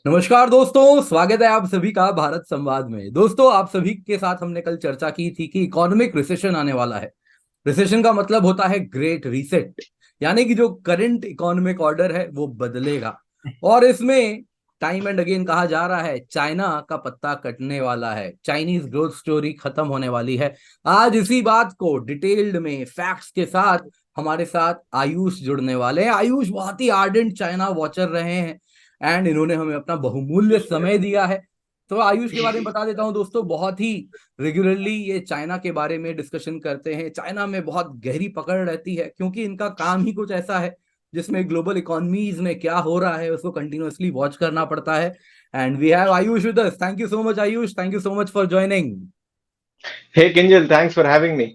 नमस्कार दोस्तों, स्वागत है आप सभी का भारत संवाद में। दोस्तों, आप सभी के साथ हमने कल चर्चा की थी कि इकोनॉमिक रिसेशन आने वाला है। रिसेशन का मतलब होता है ग्रेट रीसेट, यानी कि जो करंट इकोनॉमिक ऑर्डर है वो बदलेगा। और इसमें टाइम एंड अगेन कहा जा रहा है चाइना का पत्ता कटने वाला है, चाइनीज ग्रोथ स्टोरी खत्म होने वाली है। आज इसी बात को डिटेल्ड में फैक्ट्स के साथ हमारे साथ आयुष जुड़ने वाले हैं। आयुष बहुत ही आर्डेंट चाइना वॉचर रहे हैं एंड इन्होंने हमें अपना बहुमूल्य समय दिया है। तो आयुष के बारे में बता देता हूं दोस्तों, बहुत ही रेगुलरली ये चाइना के बारे में डिस्कशन करते हैं। चाइना में बहुत गहरी पकड़ रहती है क्योंकि इनका काम ही कुछ ऐसा है जिसमें ग्लोबल इकोनॉमीज में क्या हो रहा है उसको कंटिन्यूअसली वॉच करना पड़ता है। And we have Ayush with us. Thank you so much Ayush, thank you so much for joining. Hey Kinjal, thanks for having me.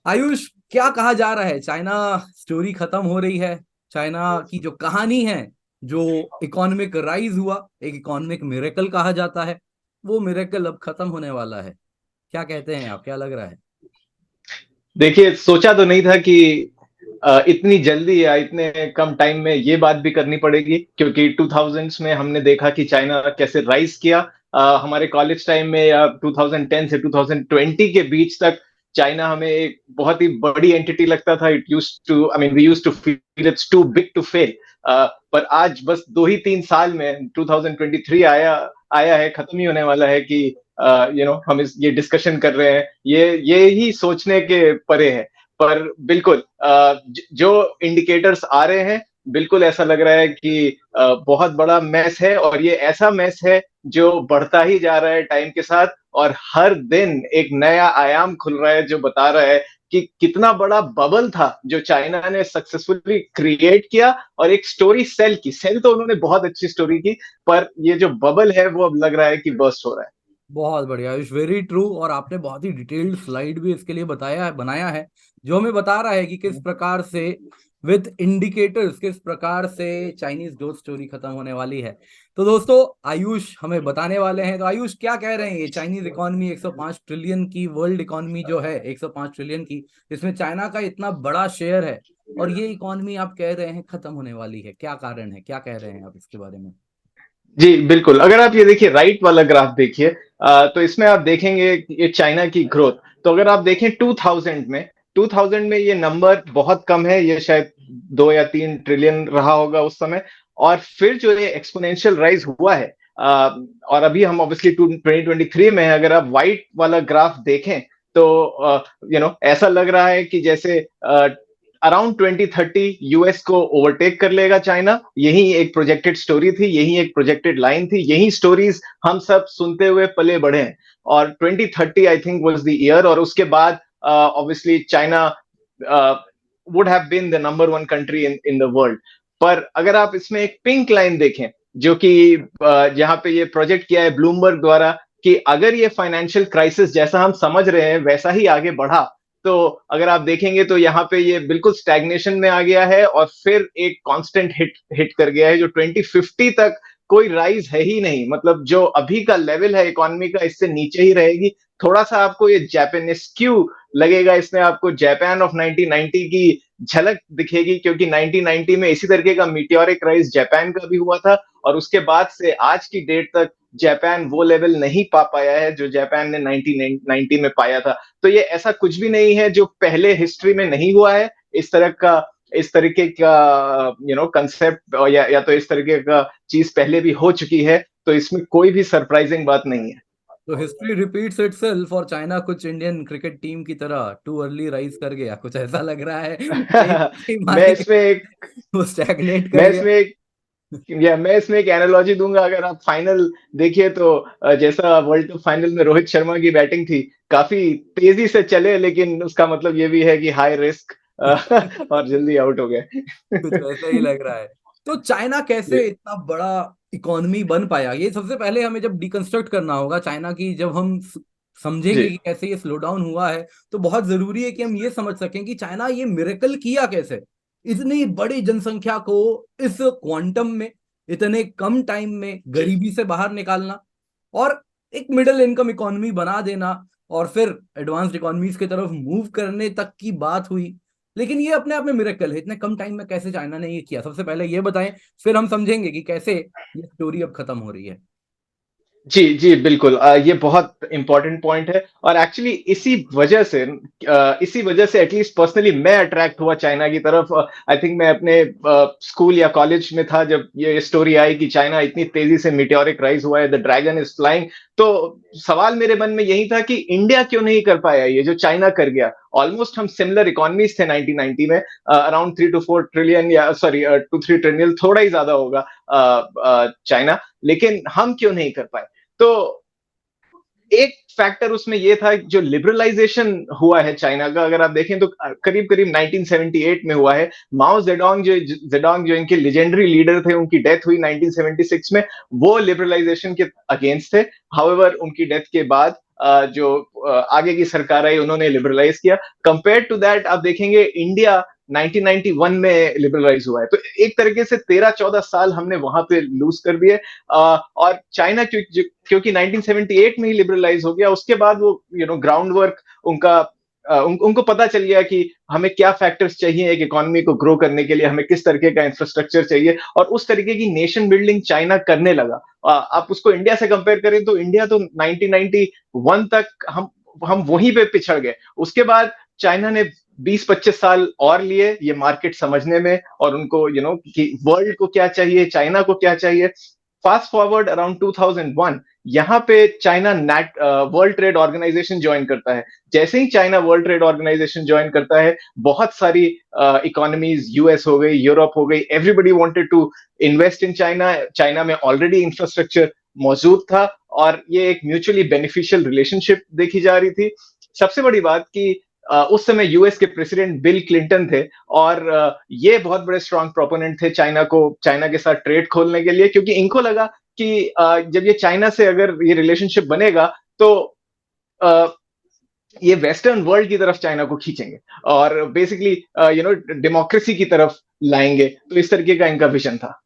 Ayush, क्या कहा जा रहा है? चाइना स्टोरी खत्म हो रही है। चाइना की जो कहानी है, जो इकोनॉमिक राइज हुआ, एक इकोनॉमिक मिरेकल कहा जाता है, वो मिरेकल अब खत्म होने वाला है। क्या कहते हैं आप, क्या लग रहा है? देखिए, सोचा तो नहीं था कि इतनी जल्दी या इतने कम टाइम में ये बात भी करनी पड़ेगी, क्योंकि 2000s में हमने देखा कि चाइना कैसे राइज किया। हमारे कॉलेज टाइम में या 2010 से 2020 के बीच तक चाइना हमें एक बहुत ही बड़ी एंटिटी लगता था। It use to, I mean, we use to feel it's too big to fail. पर आज बस 2 ही 3 साल में 2023 आया आया है, खत्म ही होने वाला है कि हम ये डिस्कशन कर रहे हैं, ये ही सोचने के परे है। पर बिल्कुल जो इंडिकेटर्स आ रहे हैं, बिल्कुल ऐसा लग रहा है कि बहुत बड़ा मैस है, और ये ऐसा मैस है जो बढ़ता ही जा रहा है टाइम के साथ। और हर दिन एक नया आयाम खुल रहा है जो बता रहा है कि कितना बड़ा बबल था जो चाइना ने सक्सेसफुली क्रिएट किया, और एक स्टोरी सेल तो उन्होंने बहुत अच्छी स्टोरी की, पर ये जो बबल है वो अब लग रहा है कि बर्स्ट हो रहा है। बहुत बढ़िया, इट्स वेरी ट्रू। और आपने बहुत ही डिटेल्ड स्लाइड भी इसके लिए बताया है, बनाया है, जो हमें बता रहा है कि किस प्रकार से विद इंडिकेटर्स किस प्रकार से चाइनीज ग्रोथ स्टोरी खत्म होने वाली है। तो दोस्तों, आयुष हमें बताने वाले हैं। तो आयुष, क्या कह रहे हैं? ये चाइनीज इकोनॉमी 105 ट्रिलियन की वर्ल्ड इकोनॉमी जो है, 105 ट्रिलियन की, इसमें चाइना का इतना बड़ा शेयर है, और ये इकोनॉमी आप कह रहे हैं खत्म होने वाली है। क्या कारण है, क्या कह रहे हैं आप इसके बारे में? जी बिल्कुल, अगर आप ये देखिए, राइट वाला ग्राफ देखिए, तो इसमें आप देखेंगे कि ये चाइना की ग्रोथ। तो अगर आप देखें 2000 में ये नंबर बहुत कम है, ये शायद 2 या 3 ट्रिलियन रहा होगा उस समय। और फिर जो ये एक्सपोनेंशियल राइज हुआ है, और अभी हम ऑब्वियसली 2023 में हैं। अगर आप व्हाइट वाला ग्राफ देखें तो ऐसा लग रहा है कि जैसे अराउंड 2030 यूएस को ओवरटेक कर लेगा चाइना। यही एक प्रोजेक्टेड स्टोरी थी, यही एक प्रोजेक्टेड लाइन थी, यही स्टोरीज हम सब सुनते हुए पले बढ़े हैं। और 2030 I think was the year, और उसके बाद obviously China would have been the number one country in the world. पर अगर आप इसमें एक पिंक लाइन देखें, जो कि जहां पे ये प्रोजेक्ट किया है ब्लूमबर्ग द्वारा, कि अगर ये फाइनेंशियल क्राइसिस जैसा हम समझ रहे हैं वैसा ही आगे बढ़ा, तो अगर आप देखेंगे तो यहाँ पे ये बिल्कुल स्टैग्नेशन में आ गया है, और फिर एक कांस्टेंट हिट हिट कर गया है, जो 2050 तक कोई राइज है ही नहीं। मतलब जो अभी का लेवल है इकोनॉमी का, इससे नीचे ही रहेगी। थोड़ा सा आपको ये जापानेस्क्यू लगेगा, इसमें आपको जापान ऑफ 1990 की झलक दिखेगी, क्योंकि 1990 में इसी तरीके का मीटियोरिक राइज जापान का भी हुआ था, और उसके बाद से आज की डेट तक जापान वो लेवल नहीं पा पाया है जो जापान ने 1990 में पाया था। तो ये ऐसा कुछ भी नहीं है जो पहले हिस्ट्री में नहीं हुआ है। इस तरीके का कंसेप्ट, या तो इस तरीके का चीज पहले भी हो चुकी है। तो इसमें कोई भी सरप्राइजिंग बात नहीं है। तो हिस्ट्री रिपीट्स इटसेल्फ और चाइना कुछ इंडियन क्रिकेट टीम की तरह टू अर्ली राइज कर गया, कुछ ऐसा लग रहा है। कहीं कहीं मैं मार्केट इसमें एक वो स्टैग्नेट कर मैं गया। इसमें एक या मैं इसमें एक एनालॉजी दूंगा। अगर आप फाइनल देखिए तो जैसा वर्ल्ड कप फाइनल में रोहित शर्मा की बैटिंग थी, काफी तेजी से चले, लेकिन उसका मतलब ये भी है कि हाई रिस्क, और जल्दी आउट हो गए। कुछ वैसा ही लग रहा है। तो चाइना कैसे ये- इतना बड़ा इकोनॉमी बन पाया, ये सबसे पहले हमें जब डिकंस्ट्रक्ट करना होगा चाइना की, जब हम समझेंगे जी कि कैसे ये स्लो डाउन हुआ है, तो बहुत जरूरी है कि हम ये समझ सकें कि चाइना ये मिरेकल किया कैसे। इतनी बड़ी जनसंख्या को इस क्वांटम में, इतने कम टाइम में जी गरीबी से बाहर निकालना, और एक मिडिल इनकम इकोनॉमी बना देना, और फिर एडवांस्ड इकोनॉमीज की तरफ मूव करने तक की बात हुई। लेकिन ये अपने आप में मिरेकल है, इतने कम टाइम में कैसे चाइना ने ये किया, सबसे पहले ये बताएं, फिर हम समझेंगे कि कैसे ये स्टोरी अब खत्म हो रही है। जी जी बिल्कुल, ये बहुत इंपॉर्टेंट पॉइंट है और एक्चुअली इसी वजह से एटलीस्ट पर्सनली मैं अट्रैक्ट हुआ चाइना की तरफ। आई थिंक मैं अपने स्कूल या कॉलेज में था जब ये स्टोरी आई कि चाइना इतनी तेजी से मीटियोरिक राइज हुआ है, द ड्रैगन इज फ्लाइंग। तो सवाल मेरे मन में यही था कि इंडिया क्यों नहीं कर पाया ये जो चाइना कर गया। ऑलमोस्ट हम सिमिलर इकोनॉमीज थे 1990 में, अराउंड 3 to 4 ट्रिलियन, या सॉरी 2-3 ट्रिलियन, थोड़ा ही ज्यादा होगा चाइना, लेकिन हम क्यों नहीं कर पाए। तो एक फैक्टर उसमें ये था जो लिबरलाइजेशन हुआ है चाइना का, अगर आप देखें तो करीब करीब 1978 में हुआ है। माओ जेडोंग जो इनके लेजेंडरी लीडर थे, उनकी डेथ हुई 1976 में। वो लिबरलाइजेशन के अगेंस्ट थे। हाउएवर उनकी डेथ के बाद जो आगे की सरकार आई उन्होंने लिबरलाइज किया। कंपेयर टू दैट आप देखेंगे इंडिया 1991 में लिबरलाइज हुआ है। तो एक तरीके से 13-14 साल हमने वहां पे लूज कर दिए। और चाइना क्योंकि 1978 में ही लिबरलाइज हो गया, उसके बाद वो ग्राउंड वर्क उनका उनको पता चल गया कि हमें क्या फैक्टर्स चाहिए एक इकोनॉमी को ग्रो करने के लिए, हमें किस तरीके का इंफ्रास्ट्रक्चर चाहिए, और उस तरीके की नेशन बिल्डिंग चाइना करने लगा। आप उसको इंडिया से कंपेयर करें तो इंडिया तो 1991 तक हम वहीं पे पिछड़ गए। उसके बाद चाइना ने 20-25 साल और लिए ये मार्केट समझने में, और उनको कि वर्ल्ड को क्या चाहिए, चाइना को क्या चाहिए। फास्ट फॉरवर्ड अराउंड 2001, यहाँ पे चाइना नेट वर्ल्ड ट्रेड ऑर्गेनाइजेशन ज्वाइन करता है। जैसे ही China world trade organization join करता है, बहुत सारी इकोनॉमीज, यूएस हो गई, यूरोप हो गई, everybody wanted to invest in China. China में ऑलरेडी इंफ्रास्ट्रक्चर मौजूद था और ये एक म्यूचुअली बेनिफिशियल रिलेशनशिप देखी जा रही थी। सबसे बड़ी बात कि उस समय यूएस के प्रेसिडेंट बिल क्लिंटन थे, और ये बहुत बड़े स्ट्रांग प्रोपोनेंट थे चाइना के साथ ट्रेड खोलने के लिए, क्योंकि इनको लगा कि जब ये चाइना से अगर ये रिलेशनशिप बनेगा तो uh, ये वेस्टर्न वर्ल्ड की तरफ चाइना को खींचेंगे और बेसिकली डेमोक्रेसी की तरफ लाएंगे। तो इस तरीके का इनका विजन था।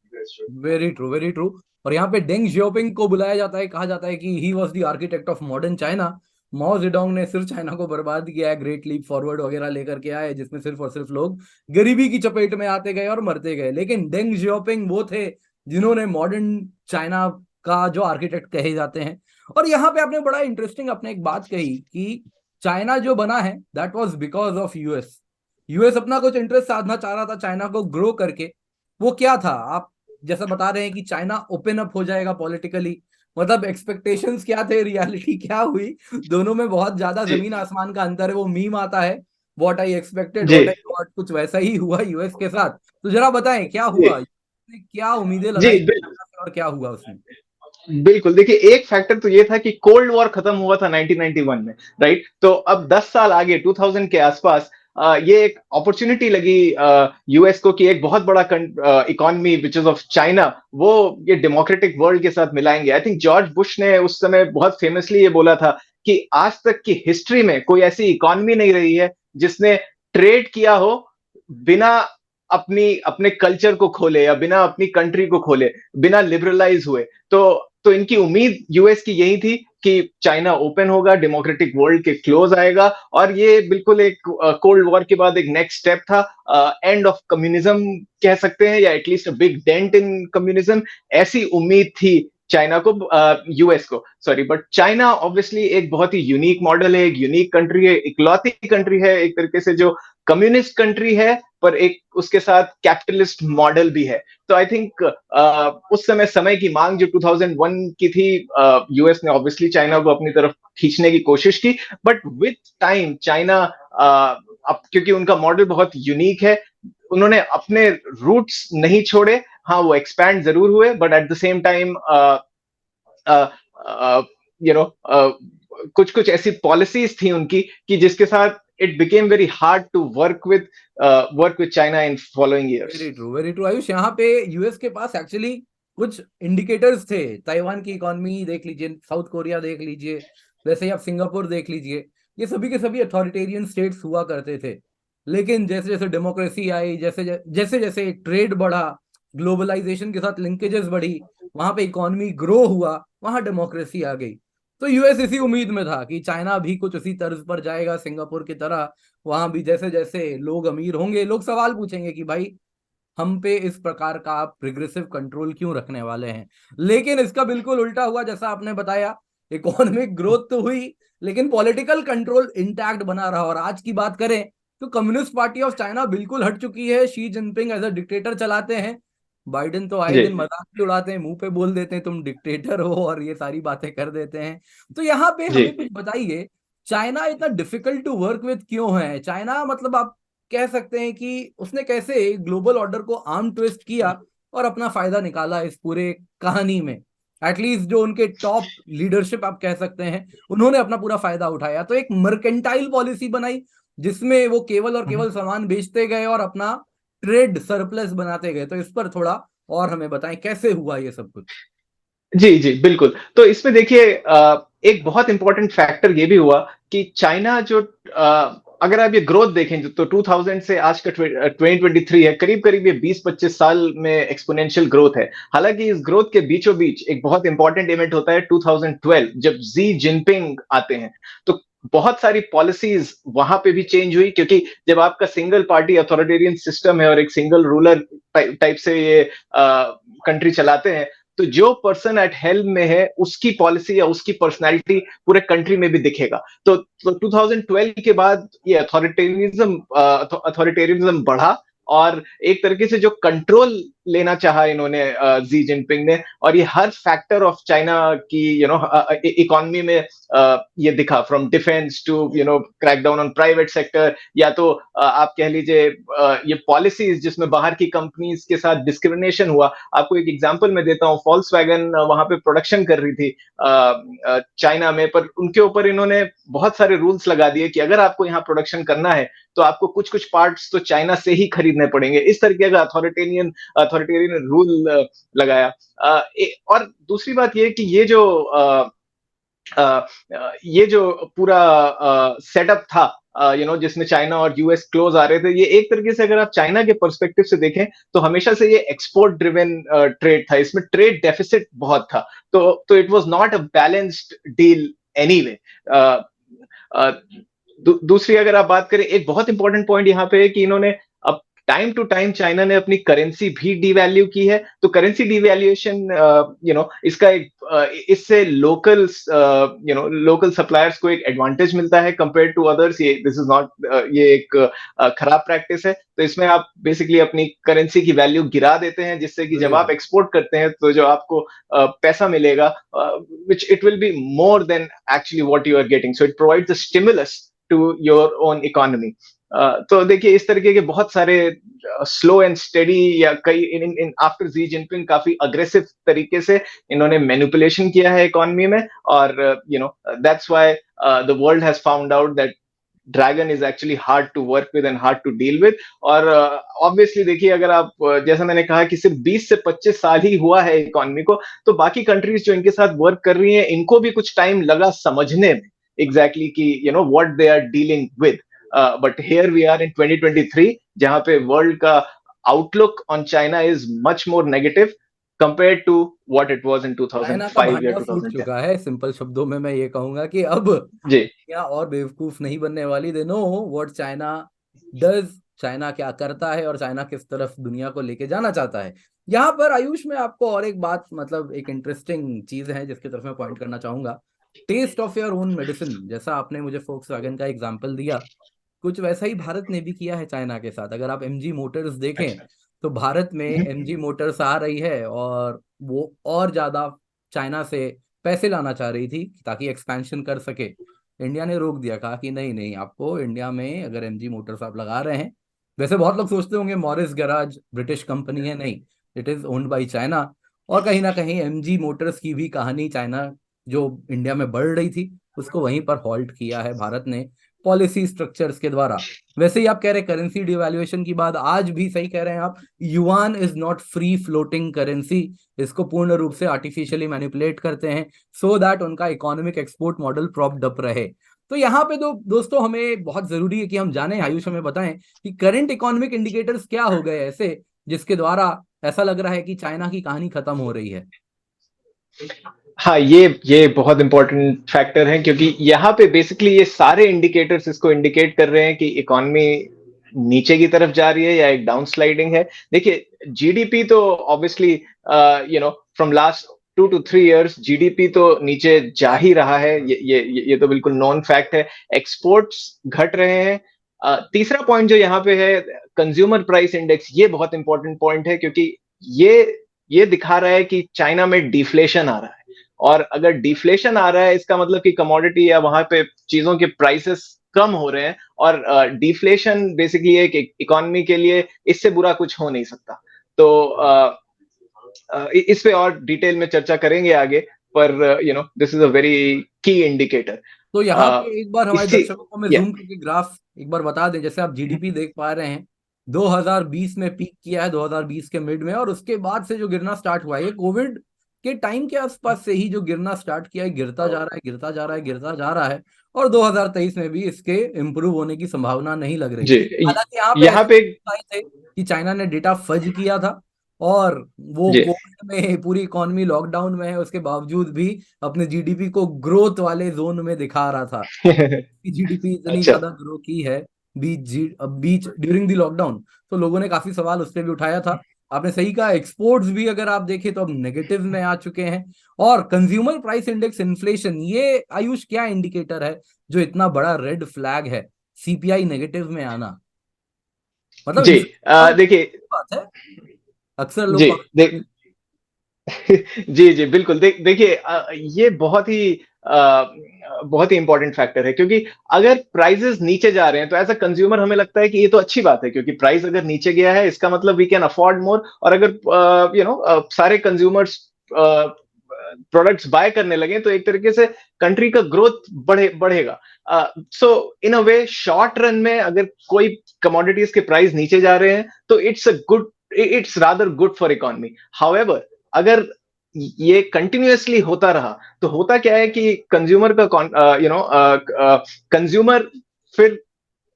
Very true, very true. और यहाँ पे डेंग जियोपिंग को बुलाया जाता है, कहा जाता है कि he was the architect of modern China. Mao Zedong ने सिर्फ चाइना को बर्बाद किया है, ग्रेट लीप फॉरवर्ड वगैरह लेकर के आए, जिसमें सिर्फ और सिर्फ लोग गरीबी की चपेट में आते गए और मरते गए। लेकिन डेंग जियोपिंग वो थे जिन्होंने मॉडर्न चाइना का जो आर्किटेक्ट कहे जाते हैं। और यहाँ पे आपने बड़ा इंटरेस्टिंग अपने एक बात कही कि चाइना जो बना है that was because of US. US अपना कुछ इंटरेस्ट साधना चाह रहा था चाइना को ग्रो करके। वो क्या था, आप जैसा बता रहे हैं कि चाइना ओपन अप हो जाएगा पॉलिटिकली, मतलब एक्सपेक्टेशंस क्या थे, रियलिटी क्या हुई, दोनों में बहुत ज्यादा जी जमीन आसमान का अंतर है। वो मीम आता है, व्हाट आई एक्सपेक्टेड जी व्हाट आई थॉट, कुछ वैसा ही हुआ यूएस के साथ। तो जरा बताएं क्या जी हुआ, क्या उम्मीदें जी लगाई चाइना से और क्या हुआ उसमें। बिल्कुल। देखिए, एक फैक्टर तो ये था कि कोल्ड वॉर खत्म हुआ था 1991 में, राइट। तो अब 10 साल आगे 2000 के आसपास ये एक अपॉर्चुनिटी लगी यूएस को कि एक बहुत बड़ा economy which is of China, वो ये डेमोक्रेटिक वर्ल्ड के साथ मिलाएंगे। आई थिंक जॉर्ज बुश ने उस समय बहुत फेमसली ये बोला था कि आज तक की हिस्ट्री में कोई ऐसी इकोनॉमी नहीं रही है जिसने ट्रेड किया हो बिना अपने कल्चर को खोले या बिना अपनी कंट्री को खोले, बिना लिबरलाइज हुए। तो इनकी उम्मीद यूएस की यही थी कि चाइना ओपन होगा, डेमोक्रेटिक वर्ल्ड के क्लोज आएगा, और ये बिल्कुल एक कोल्ड वॉर के बाद एक नेक्स्ट स्टेप था। एंड ऑफ कम्युनिज्म कह सकते हैं, या at least a big dent in communism, ऐसी उम्मीद थी चाइना को, यूएस को, सॉरी। बट चाइना ऑब्वियसली एक बहुत ही यूनिक मॉडल है, एक यूनिक कंट्री है, इकलौती कंट्री है एक तरीके से जो कम्युनिस्ट कंट्री है, पर एक उसके साथ कैपिटलिस्ट मॉडल भी है। तो आई थिंक उस समय की मांग जो 2001 की थी, यूएस ने ऑब्वियसली चाइना को अपनी तरफ खींचने की कोशिश की। बट विथ टाइम चाइना, अब क्योंकि उनका मॉडल बहुत यूनिक है, उन्होंने अपने रूट्स नहीं छोड़े। हाँ, वो एक्सपैंड जरूर हुए, but at the same time you know कुछ कुछ ऐसी पॉलिसीज थी उनकी कि जिसके साथ it became very hard to work with China in following years. Very true, very true Ayush. यहाँ पे यूएस के पास एक्चुअली कुछ इंडिकेटर्स थे। ताइवान की इकोनॉमी देख लीजिए, साउथ कोरिया देख लीजिए, वैसे ही आप सिंगापुर देख लीजिए, ये सभी के सभी अथॉरिटेरियन स्टेट्स हुआ करते थे। लेकिन जैसे जैसे डेमोक्रेसी आई, जैसे जैसे जैसे ट्रेड बढ़ा, ग्लोबलाइजेशन के साथ लिंकेजेस बढ़ी, वहां पे इकोनॉमी ग्रो हुआ, वहां डेमोक्रेसी आ गई। तो यूएस इसी उम्मीद में था कि चाइना भी कुछ उसी तर्ज पर जाएगा सिंगापुर की तरह। वहां भी जैसे जैसे लोग अमीर होंगे, लोग सवाल पूछेंगे कि भाई हम पे इस प्रकार का आप रिग्रेसिव कंट्रोल क्यों रखने वाले हैं। लेकिन इसका बिल्कुल उल्टा हुआ, जैसा आपने बताया। इकोनॉमिक ग्रोथ तो हुई, लेकिन पॉलिटिकल कंट्रोल इंटैक्ट बना रहा। और आज की बात करें तो कम्युनिस्ट पार्टी ऑफ चाइना बिल्कुल हट चुकी है। Xi Jinping as a dictator चलाते हैं। बाइडेन तो आए जी दिन मजाक भी उड़ाते हैं, मुंह पे बोल देते हैं तुम डिक्टेटर हो, और ये सारी बातें कर देते हैं। तो यहाँ पे जी हमें कुछ बताइए, चाइना इतना डिफिकल्ट टू वर्क विद क्यों है? चाइना मतलब आप कह सकते हैं कि उसने कैसे ग्लोबल ऑर्डर को आर्म ट्विस्ट किया और अपना फायदा निकाला इस पूरे कहानी में। एटलीस्ट जो उनके टॉप लीडरशिप आप कह सकते हैं, उन्होंने अपना पूरा फायदा उठाया। तो एक मर्केंटाइल पॉलिसी बनाई जिसमें वो केवल और केवल सामान बेचते गए और अपना ट्रेड सरप्लस बनाते गए। तो इस पर थोड़ा और हमें बताएं कैसे हुआ ये सब कुछ। जी जी बिल्कुल। तो इसमें देखिए एक बहुत इंपॉर्टेंट फैक्टर ये भी हुआ कि चाइना जो अगर आप ये ग्रोथ देखें तो 2000 से आज का 2023 है, करीब करीब ये 20-25 साल में एक्सपोनेंशियल ग्रोथ है। हालांकि इस ग्रोथ के बीचों बीच एक बहुत इंपॉर्टेंट इवेंट होता है 2012, जब जी जिनपिंग आते हैं। तो बहुत सारी पॉलिसीज वहां पे भी चेंज हुई, क्योंकि जब आपका सिंगल पार्टी अथॉरिटेरियन सिस्टम है और एक सिंगल रूलर टाइप से ये कंट्री चलाते हैं, तो जो पर्सन एट हेल्म में है उसकी पॉलिसी या उसकी पर्सनालिटी पूरे कंट्री में भी दिखेगा। तो 2012 के बाद ये अथॉरिटेरियनिज्म बढ़ा, और एक तरीके से जो कंट्रोल लेना चाहा इन्होंने जी जिनपिंग ने, और ये हर फैक्टर ऑफ चाइना की इकोनॉमी में ये दिखा, from defence to crackdown on private sector, या तो आप कह लीजिए ये पॉलिसीज जिसमें बाहर की कंपनीज के साथ डिस्क्रिमिनेशन हुआ। आपको एक एग्जांपल मैं देता हूं, फॉल्क्सवैगन वहां पे प्रोडक्शन कर रही थी चाइना में, पर उनके ऊपर इन्होंने बहुत सारे रूल्स लगा दिए कि अगर आपको यहाँ प्रोडक्शन करना है तो आपको कुछ कुछ पार्ट्स तो चाइना से ही खरीदने पड़ेंगे। इस तरीके का अथॉरिटेरियन रूल लगाया। और दूसरी बात ये कि ये जो पूरा सेटअप था, जिसमें चाइना और यूएस क्लोज आ रहे थे, ये एक तरीके से अगर आप चाइना के पर्सपेक्टिव से देखें तो हमेशा से ये एक्सपोर्ट ड्रिवन ट्रेड था, इसमें ट्रेड डेफिसिट बहुत था। तो it was not a balanced deal anyway. दूसरी अगर आप बात करें, एक बहुत इंपॉर्टेंट पॉइंट यहाँ पे है कि इन्होंने अब टाइम टू टाइम चाइना ने अपनी करेंसी भी डिवैल्यू की है। तो करेंसी डिवैल्यूएशन इसका इससे लोकल सप्लायर्स को एक एडवांटेज मिलता है कंपेयर टू अदर्स। ये दिस इज नॉट ये एक खराब प्रैक्टिस है। तो इसमें आप बेसिकली अपनी करेंसी की वैल्यू गिरा देते हैं, जिससे कि जब आप एक्सपोर्ट करते हैं तो जो आपको पैसा मिलेगा, which it will be more than actually what you are getting, so it provides a stimulus to your own economy. तो देखिए इस तरीके के बहुत सारे स्लो एंड स्टेडी, या कई इन आफ्टर जी जिनपिंग काफी अग्रेसिव तरीके से इन्होंने मैनिपुलेशन किया है इकोनॉमी में। और that's why the world has found out that dragon is actually hard to work with and hard to deal with. और ऑब्वियसली देखिए, अगर आप जैसा मैंने कहा कि सिर्फ 20 से 25 साल ही हुआ है इकोनॉमी को, तो बाकी कंट्रीज जो इनके साथ वर्क कर रही हैं इनको भी कुछ टाइम लगा समझने में एग्जैक्टली कि what they are dealing with. But here we are in 2023, जहां पे वर्ल्ड का outlook on China is much more negative compare to what it was in China का 2005 या भांडा फूट 2010। चुका है। सिंपल शब्दों में मैं ये कहूंगा कि अब जी दुनिया और बेवकूफ नहीं बनने वाली। They know what China does, China क्या करता है और चाइना किस तरफ दुनिया को लेके जाना चाहता है। यहाँ पर आयुष में आपको और एक बात, मतलब एक इंटरेस्टिंग चीज है जिसकी तरफ मैं पॉइंट करना चाहूंगा। Taste of your own medicine, जैसा आपने मुझे फोक्सवैगन का एग्जांपल दिया, कुछ वैसा ही भारत ने भी किया है चाइना के साथ। अगर आप एमजी मोटर्स देखें अच्छा। तो भारत में एमजी मोटर्स आ रही है और वो और ज्यादा चाइना से पैसे लाना चाह रही थी ताकि एक्सपेंशन कर सके। इंडिया ने रोक दिया, कहा कि नहीं नहीं, आपको इंडिया में अगर एमजी मोटर्स आप लगा रहे हैं, वैसे बहुत लोग सोचते होंगे मॉरिस गैराज ब्रिटिश कंपनी है, नहीं, it is owned by China. और कहीं ना कहीं एमजी मोटर्स की भी कहानी चाइना जो इंडिया में बढ़ रही थी उसको वहीं पर हॉल्ट किया है भारत ने पॉलिसी स्ट्रक्चर्स के द्वारा। वैसे ही आप कह रहे हैं करेंसी डिवैल्यूएशन की बात, आज भी सही कह रहे हैं आप, yuan is not free floating currency. इसको पूर्ण रूप से आर्टिफिशियली मैनिपुलेट करते हैं सो दैट उनका economic export model propped up रहे। तो यहाँ पे दोस्तों हमें बहुत जरूरी है कि हम जानें, आयुष हमें बताएं कि करंट इकोनॉमिक इंडिकेटर्स क्या हो गए ऐसे जिसके द्वारा ऐसा लग रहा है कि चाइना की कहानी खत्म हो रही है। हाँ, ये बहुत इंपॉर्टेंट फैक्टर है, क्योंकि यहाँ पे बेसिकली ये सारे इंडिकेटर्स इसको इंडिकेट कर रहे हैं कि इकोनॉमी नीचे की तरफ जा रही है या एक डाउन स्लाइडिंग है। देखिए, जीडीपी तो obviously from last 2 to 3 years GDP तो नीचे जा ही रहा है। ये तो बिल्कुल नॉन फैक्ट है। एक्सपोर्ट्स घट रहे हैं। तीसरा पॉइंट जो यहाँ पे है, कंज्यूमर प्राइस इंडेक्स, ये बहुत इंपॉर्टेंट पॉइंट है, क्योंकि ये ये दिखा रहा है कि चाइना में डिफ्लेशन आ रहा है। और अगर डिफ्लेशन आ रहा है, इसका मतलब कि कमोडिटी या वहां पे चीजों के प्राइसेस कम हो रहे हैं। और डिफ्लेशन बेसिकली एक इकोनॉमी के लिए इससे बुरा कुछ हो नहीं सकता। तो इस पे और डिटेल में चर्चा करेंगे आगे। पर दिस इज अ वेरी की इंडिकेटर। तो यहाँ पे एक बार हमारे इसी दर्शकों को मैं या जूम करके ग्राफ एक बार बता दें। जैसे आप जीडीपी देख पा रहे हैं, 2020 में पीक किया है, 2020 के मिड में, और उसके बाद से जो गिरना स्टार्ट हुआ है, ये कोविड के टाइम के आसपास से ही जो गिरना स्टार्ट किया है, गिरता जा रहा है, गिरता जा रहा है, गिरता जा रहा है। और 2023 में भी इसके इम्प्रूव होने की संभावना नहीं लग रही। जी, हालांकि यहाँ पे यहाँ ऐसे पे आए थे कि चाइना ने डेटा फज किया था, और वो जी कोविड में पूरी इकोनॉमी लॉकडाउन में है, उसके बावजूद भी अपने जीडीपी को ग्रोथ वाले जोन में दिखा रहा था। जीडीपी इतनी अच्छा। ज्यादा ग्रो की है बीच ड्यूरिंग द लॉकडाउन। तो लोगों ने काफी सवाल उस पर भी उठाया था। आपने सही कहा, एक्सपोर्ट्स भी अगर आप देखें तो अब नेगेटिव में आ चुके हैं। और कंज्यूमर प्राइस इंडेक्स इन्फ्लेशन, ये आयुष क्या इंडिकेटर है जो इतना बड़ा रेड फ्लैग है, सीपीआई नेगेटिव में आना? मतलब जी इन्फ्लेशन देखिए। बात है, अक्सर लोग जी कहते हैं। जी जी बिल्कुल। देखिए, ये बहुत ही इंपॉर्टेंट फैक्टर है, क्योंकि अगर प्राइसेस नीचे जा रहे हैं तो एज अ कंज्यूमर हमें लगता है कि ये तो अच्छी बात है, क्योंकि प्राइस अगर नीचे गया है इसका मतलब वी कैन अफोर्ड मोर। और अगर सारे कंज्यूमर्स प्रोडक्ट्स बाय करने लगे तो एक तरीके से कंट्री का ग्रोथ बढ़ेगा। सो इन अ वे शॉर्ट रन में अगर कोई कमोडिटीज के प्राइस नीचे जा रहे हैं तो it's rather good for economy. However, अगर ये कंटिन्यूअसली होता रहा तो होता क्या है कि कंज्यूमर का कंज्यूमर फिर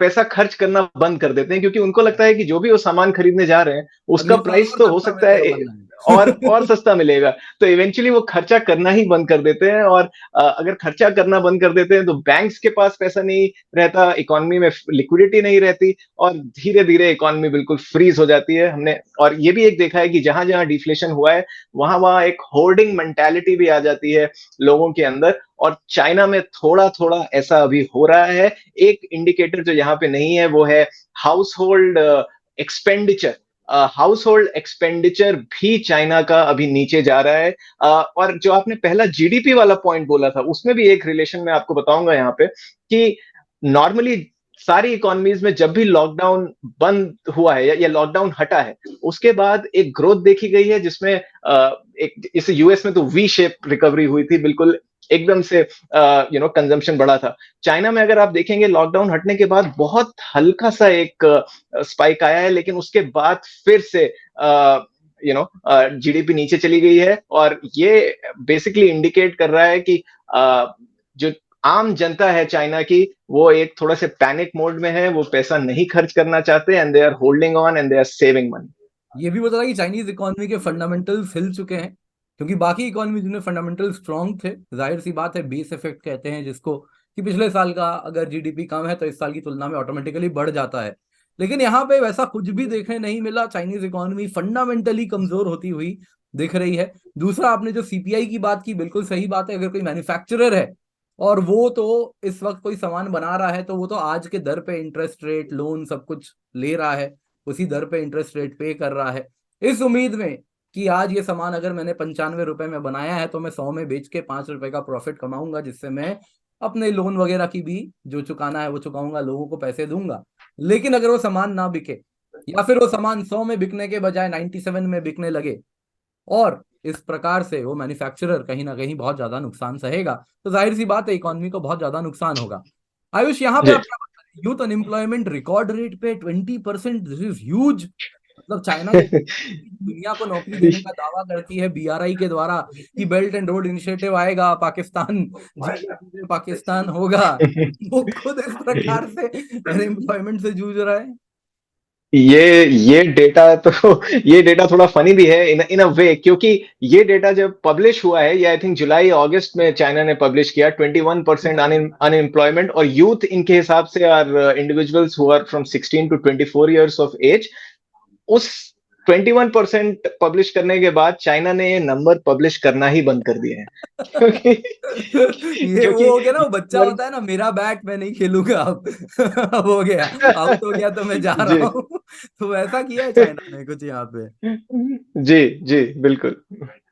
पैसा खर्च करना बंद कर देते हैं, क्योंकि उनको लगता है कि जो भी वो सामान खरीदने जा रहे हैं उसका अगले साल प्राइस और तो हो सस्ता सकता मिलने है वाला और है। सस्ता मिलेगा। तो इवेंचुअली वो खर्चा करना ही बंद कर देते हैं। और अगर खर्चा करना बंद कर देते हैं तो बैंक्स के पास पैसा नहीं रहता, इकोनॉमी में लिक्विडिटी नहीं रहती, और धीरे धीरे इकोनॉमी बिल्कुल फ्रीज हो जाती है। हमने और ये भी एक देखा है कि जहां जहां डिफ्लेशन हुआ है वहां वहां एक होर्डिंग मेंटालिटी भी आ जाती है लोगों के अंदर। और चाइना में थोड़ा थोड़ा ऐसा अभी हो रहा है। एक इंडिकेटर जो यहाँ पे नहीं है वो है house hold expenditure. House hold expenditure भी चाइना का अभी नीचे जा रहा है। और जो आपने पहला जीडीपी वाला पॉइंट बोला था उसमें भी एक रिलेशन मैं आपको बताऊंगा यहाँ पे, कि नॉर्मली सारी इकोनॉमीज में जब भी लॉकडाउन बंद हुआ है या लॉकडाउन हटा है उसके बाद एक ग्रोथ देखी गई है, जिसमें एक इस यूएस में तो वी शेप रिकवरी हुई थी, बिल्कुल एकदम से कंजम्पशन बढ़ा था। चाइना में अगर आप देखेंगे लॉकडाउन हटने के बाद बहुत हल्का सा एक स्पाइक आया है, लेकिन उसके बाद फिर से जीडीपी नीचे चली गई है। और ये बेसिकली इंडिकेट कर रहा है कि जो आम जनता है चाइना की, वो एक थोड़ा से पैनिक मोड में है, वो पैसा नहीं खर्च करना चाहते, and they are holding on and they are saving money. ये भी बता कि चाइनीज इकोनॉमी के फंडामेंटल्स हिल चुके हैं, क्योंकि बाकी इकोनॉमी जिनमें फंडामेंटल स्ट्रांग थे, जाहिर सी बात है, बेस इफेक्ट कहते हैं जिसको, कि पिछले साल का अगर जीडीपी कम है तो इस साल की तुलना में ऑटोमेटिकली बढ़ जाता है। लेकिन यहाँ पे वैसा कुछ भी देखने नहीं मिला। चाइनीज इकोनॉमी फंडामेंटली कमजोर होती हुई दिख रही है। दूसरा, आपने जो सीपीआई की बात की, बिल्कुल सही बात है। अगर कोई मैन्युफैक्चरर है और वो तो इस वक्त कोई सामान बना रहा है, तो वो तो आज के दर पे इंटरेस्ट रेट, लोन, सब कुछ ले रहा है, उसी दर पे इंटरेस्ट रेट पे कर रहा है, इस उम्मीद में कि आज ये सामान अगर मैंने 95 रुपए में बनाया है तो मैं 100 में बेच के 5 रुपए का प्रॉफिट कमाऊंगा, जिससे मैं अपने लोन वगैरह की भी जो चुकाना है वो चुकाऊंगा, लोगों को पैसे दूंगा। लेकिन अगर वो सामान ना बिके, या फिर वो सामान 100 में बिकने के बजाय 97 में बिकने लगे, और इस प्रकार से वो मैन्युफैक्चरर कहीं ना कहीं बहुत ज्यादा नुकसान सहेगा, तो जाहिर सी बात है इकोनॉमी को बहुत ज्यादा नुकसान होगा। आयुष, यहाँ पे जी। आप क्या बता रहे हैं? यूथ अनएम्प्लॉयमेंट रिकॉर्ड रेट पे 20%, दिस इज ह्यूज। मतलब चाइना जैसी दुनिया को नौकरी देने का दावा करती है बीआरआई के द्वारा कि बेल्ट एंड रोड इनिशिएटिव आएगा, पाकिस्तान जी पाकिस्तान होगा, वो खुद इस प्रकार से अनएम्प्लॉयमेंट से जूझ रहा है। ये डेटा तो ये डेटा थोड़ा फनी भी है इन अ वे, क्योंकि ये डेटा जब पब्लिश हुआ है, ये आई थिंक जुलाई अगस्त में चाइना ने पब्लिश किया, 21% अनएम्प्लॉयमेंट, और यूथ इनके हिसाब से are individuals who are from 16 to 24 years of age. उस 21% पब्लिश करने के बाद चाइना ने ये नंबर पब्लिश करना ही बंद कर दिए हैं। क्योंकि ये वो क्योंकि हो गया ना, वो बच्चा होता है ना, मेरा बैट मैं नहीं खेलूंगा अब। अब हो गया, आउट हो गया तो मैं जा जी रहा हूँ। तो ऐसा किया है चाइना ने कुछ यहाँ पे। जी जी बिल्कुल।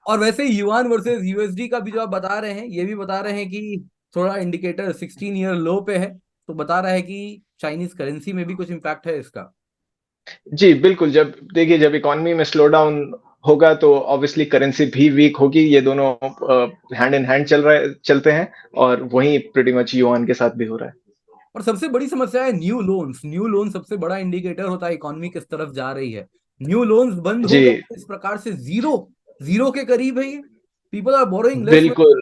और वैसे युआन वर्सेस यूएसडी का भी जो आप बता रहे हैं, ये भी बता रहे हैं कि थोड़ा इंडिकेटर 16 ईयर लो पे है, तो बता रहा है कि चाइनीज करेंसी में भी कुछ इम्पैक्ट है इसका। जी बिल्कुल, जब देखिए जब इकोनॉमी में स्लो डाउन होगा तो ऑब्वियसली करेंसी भी वीक होगी, ये दोनों हैंड इन हैंड चलते हैं, और वही प्रीटी मच युआन के साथ भी हो रहा है। और सबसे बड़ी समस्या है न्यू लोन्स। न्यू लोन सबसे बड़ा इंडिकेटर होता है इकोनॉमी किस तरफ जा रही है। न्यू लोन्स बंद हो जी गए इस प्रकार से, जीरो, जीरो के करीब है ये। पीपल आर बोरोइंग लेस, बिल्कुल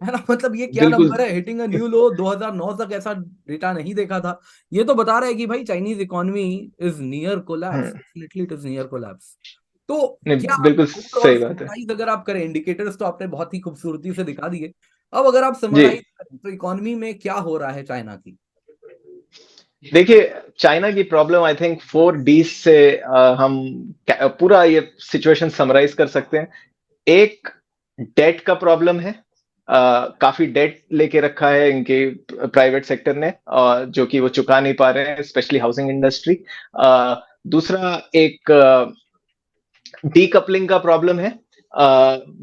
है ना। मतलब ये क्या बिल्कुल। नंबर है, हिटिंग अ न्यू लो। 2009 तक ऐसा डेटा नहीं देखा था। ये तो बता रहा है कि भाई Chinese economy is near collapse, hmm, literally it is near collapse. तो क्या नहीं बिल्कुल ओवरऑल सही बात है। समराइज अगर आप करें, इंडिकेटर्स तो आपने बहुत ही खूबसूरती से दिखा दिए, अब अगर आप जी समराइज करें तो इकोनॉमी में क्या हो रहा है चाइना की। देखिए, चाइना की प्रॉब्लम आई थिंक 4 डी से हम पूरा ये सिचुएशन समराइज कर सकते हैं। एक, डेट का प्रॉब्लम है। काफी डेट लेके रखा है इनके प्राइवेट सेक्टर ने, जो कि वो चुका नहीं पा रहे हैं, स्पेशली हाउसिंग इंडस्ट्री। दूसरा, एक डीकपलिंग का प्रॉब्लम है।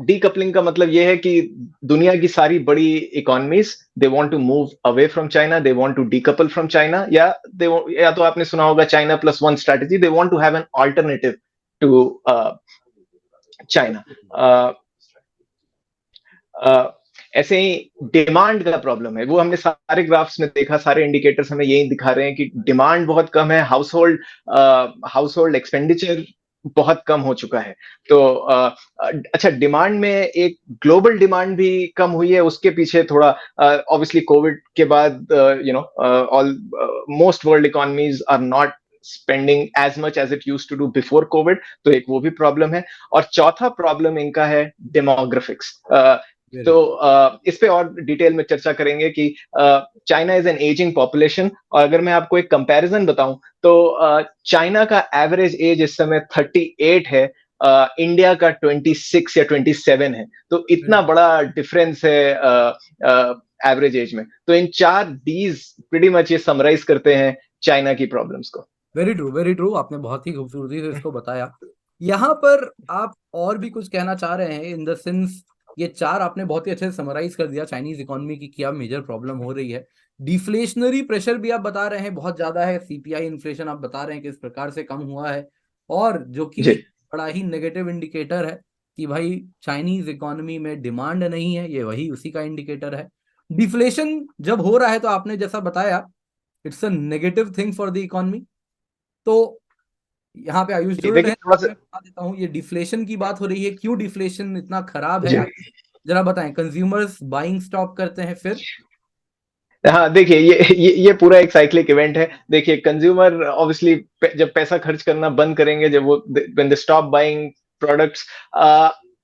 डीकपलिंग का मतलब ये है कि दुनिया की सारी बड़ी economies, they want to move away from China, they want to decouple from China, या तो आपने सुना होगा China plus one strategy, they want to have an alternative to China. ऐसे ही डिमांड का प्रॉब्लम है, वो हमने सारे ग्राफ्स में देखा, सारे इंडिकेटर्स हमें यही दिखा रहे हैं कि डिमांड बहुत कम है। हाउस होल्ड एक्सपेंडिचर बहुत कम हो चुका है। तो अच्छा, डिमांड में एक ग्लोबल डिमांड भी कम हुई है, उसके पीछे थोड़ा ऑब्वियसली कोविड के बाद all most world economies are not spending as much as it used to do before covid, तो एक वो भी प्रॉब्लम है। और चौथा प्रॉब्लम इनका है डेमोग्राफिक्स। तो इस पे और डिटेल में चर्चा करेंगे कि China is an ageing population, और अगर मैं आपको एक कंपैरिजन बताऊं तो चाइना का एवरेज एज इस समय 38 है, इंडिया का 26 या 27 है। तो इतना बड़ा डिफरेंस है एवरेज एज में। तो इन 4 डीज प्रीटी मच ये समराइज करते हैं चाइना की प्रॉब्लम्स को। वेरी ट्रू, वेरी ट्रू, आपने बहुत ही खूबसूरती से इसको बताया। यहाँ पर आप और भी कुछ कहना चाह रहे हैं इन द सेंस, ये चार आपने बहुत ही अच्छे से समराइज कर दिया चाइनीज इकोनॉमी की क्या मेजर प्रॉब्लम हो रही है। डिफ्लेशनरी प्रेशर भी आप बता रहे हैं बहुत ज्यादा है, सीपीआई इन्फ्लेशन आप बता रहे हैं किस प्रकार से कम हुआ है, और जो कि जी बड़ा ही नेगेटिव इंडिकेटर है कि भाई चाइनीज इकोनॉमी में डिमांड नहीं है, ये वही उसी का इंडिकेटर है। डिफ्लेशन जब हो रहा है तो आपने जैसा बताया, it's a negative thing for the economy. तो यहाँ पे आयुष जुड़ रहे देखिए हैं, थोड़ा सा। मैं बता देता हूँ, ये डिफ्लेशन की बात हो रही है, क्यों डिफ्लेशन इतना खराब है जी आयुष, जरा बताएं। कंज्यूमर्स बाइंग स्टॉप करते हैं फिर। हाँ देखिए, ये पूरा एक साइक्लिक इवेंट है। देखिए, कंज्यूमर ऑब्वियसली जब पैसा खर्च करना बंद करेंगे, जब वो when they stop buying products,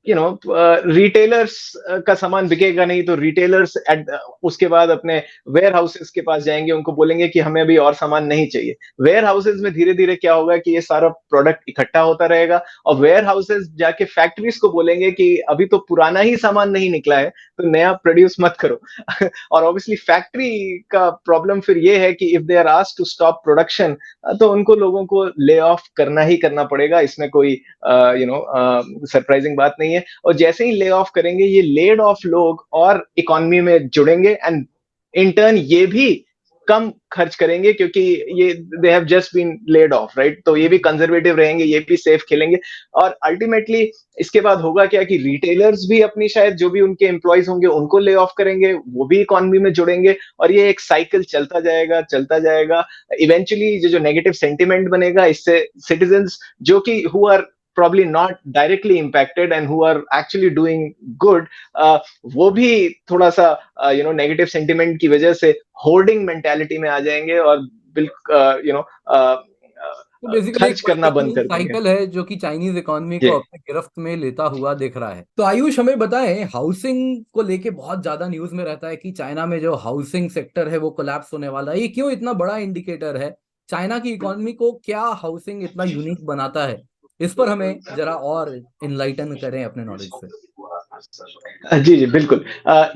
retailers का सामान बिकेगा नहीं, तो रिटेलर्स उसके बाद अपने वेयर हाउसेस के पास जाएंगे, उनको बोलेंगे कि हमें अभी और सामान नहीं चाहिए। वेयर हाउसेस में धीरे धीरे क्या होगा कि ये सारा प्रोडक्ट इकट्ठा होता रहेगा, और वेयर हाउसेस जाके फैक्ट्रीज को बोलेंगे कि अभी तो पुराना ही सामान नहीं निकला है, तो नया प्रोड्यूस मत करो। और ऑब्वियसली फैक्ट्री का प्रॉब्लम फिर ये है कि if they are asked to stop production, तो उनको लोगों को ले ऑफ करना ही करना पड़ेगा, इसमें कोई सरप्राइजिंग बात नहीं है। और जैसे ही ले ऑफ करेंगे, ये लेड ऑफ लोग और इकोनॉमी में जुड़ेंगे, एंड इन टर्न ये भी कम खर्च करेंगे, क्योंकि ये they have just been laid off, right. तो ये भी कंजर्वेटिव रहेंगे, ये भी सेफ खेलेंगे। और अल्टीमेटली इसके बाद होगा क्या कि रिटेलर्स भी अपनी शायद जो भी उनके एम्प्लॉयज होंगे उनको ले ऑफ करेंगे, वो भी इकोनॉमी में जुड़ेंगे, और ये एक साइकिल चलता जाएगा चलता जाएगा। इवेंचुअली जो जो नेगेटिव सेंटिमेंट बनेगा, इससे सिटीजन्स जो कि who are probably not directly impacted and who are actually doing good, वो भी थोड़ा सा नेगेटिव सेंटिमेंट की वजह से होर्डिंग मेंटालिटी में आ जाएंगे, और बिल्कुल तो बेसिकली एक खर्च करना बंद परसिस्टेंट कर देंगे। साइकिल है जो कि चाइनीज इकोनॉमी को जी अपने गिरफ्त में लेता हुआ दिख रहा है। तो आयुष हमें बताएं, हाउसिंग को लेके बहुत ज्यादा न्यूज में रहता है कि चाइना में जो हाउसिंग सेक्टर है वो कोलैप्स होने वाला है। ये क्यों इतना बड़ा इंडिकेटर है? चाइना की इकोनॉमी को क्या हाउसिंग इतना यूनिक बनाता है? इस पर हमें जरा और इनलाइटन करें अपने नॉलेज से। जी, जी, बिल्कुल।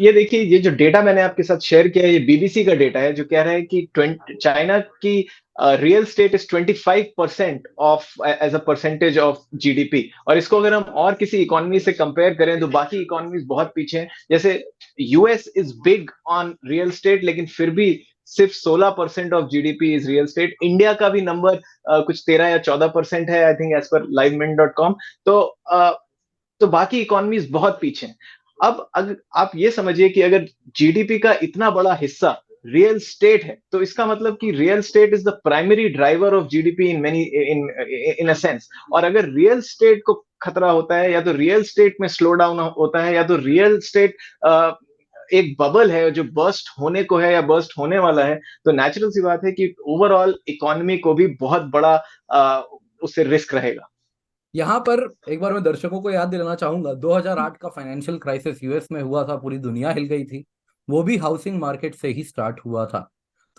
ये देखिए, ये जो डेटा मैंने आपके साथ शेयर किया है, ये बीबीसी का डेटा है, जो कह रहा है कि चाइना की real estate is 25% of as a percentage of GDP. और इसको अगर हम और किसी इकोनॉमी से कंपेयर करें, तो बाकी इकोनॉमीज़ बहुत पीछे हैं। जैसे US is big on real estate, लेकिन फिर भी सिर्फ 16% of GDP is real estate. India का भी नंबर कुछ 13 या 14% है, I think as per livemint.com। तो अ तो बाकी इकोनॉमीज बहुत पीछे हैं। अब अगर आप ये समझिए कि अगर जीडीपी का इतना बड़ा हिस्सा रियल स्टेट है, तो इसका मतलब कि real estate is the primary driver of GDP in many in in a sense. और अगर रियल स्टेट को खतरा होता है, या तो रियल स्टेट में स्लो डाउन होता है, या तो रियल स्टेट एक बबल है जो बर्स्ट होने को है या बर्स्ट होने वाला है, तो नेचुरल सी बात है कि ओवरऑल इकोनॉमी को भी बहुत बड़ा उससे रिस्क रहेगा। यहाँ पर एक बार मैं दर्शकों को याद दिलाना चाहूंगा, 2008 का फाइनेंशियल क्राइसिस यूएस में हुआ था, पूरी दुनिया हिल गई थी। वो भी हाउसिंग मार्केट से ही स्टार्ट हुआ था।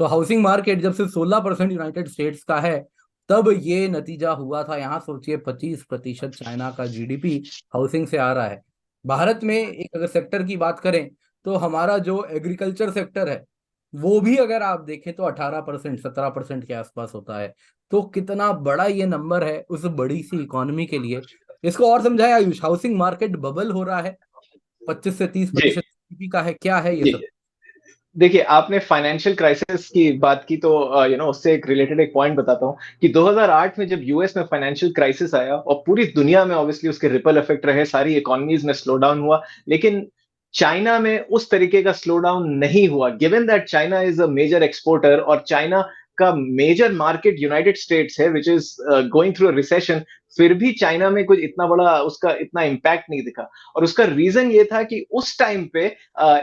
तो हाउसिंग मार्केट जब से 16% यूनाइटेड स्टेट्स का है, तब ये नतीजा हुआ था। यहाँ सोचिए 25% चाइना का जीडीपी हाउसिंग से आ रहा है। भारत में एक अगर सेक्टर की बात करें, तो हमारा जो एग्रीकल्चर सेक्टर है वो भी अगर आप देखें तो 18% 17% के आसपास होता है। तो कितना बड़ा ये नंबर है उस बड़ी सी इकोनॉमी के लिए। इसको और समझाया आयुष, हाउसिंग मार्केट बबल हो रहा है, 25 से 30% जी, जीडीपी का है, क्या है ये जी। सब? देखिए, आपने फाइनेंशियल क्राइसिस की बात की, तो उससे एक रिलेटेड एक पॉइंट बताता हूँ कि 2008 में जब यूएस में फाइनेंशियल क्राइसिस आया, और पूरी दुनिया में ऑब्वियसली उसके रिपल इफेक्ट रहे, सारी इकोनॉमीज में स्लो डाउन हुआ, लेकिन चाइना में उस तरीके का स्लो डाउन नहीं हुआ। Given that China is a major exporter, और चाइना का मेजर मार्केट यूनाइटेड स्टेट्स है, which is going through a recession, फिर भी चाइना में कुछ इतना बड़ा उसका इतना इम्पैक्ट नहीं दिखा। और उसका रीजन ये था कि उस टाइम पे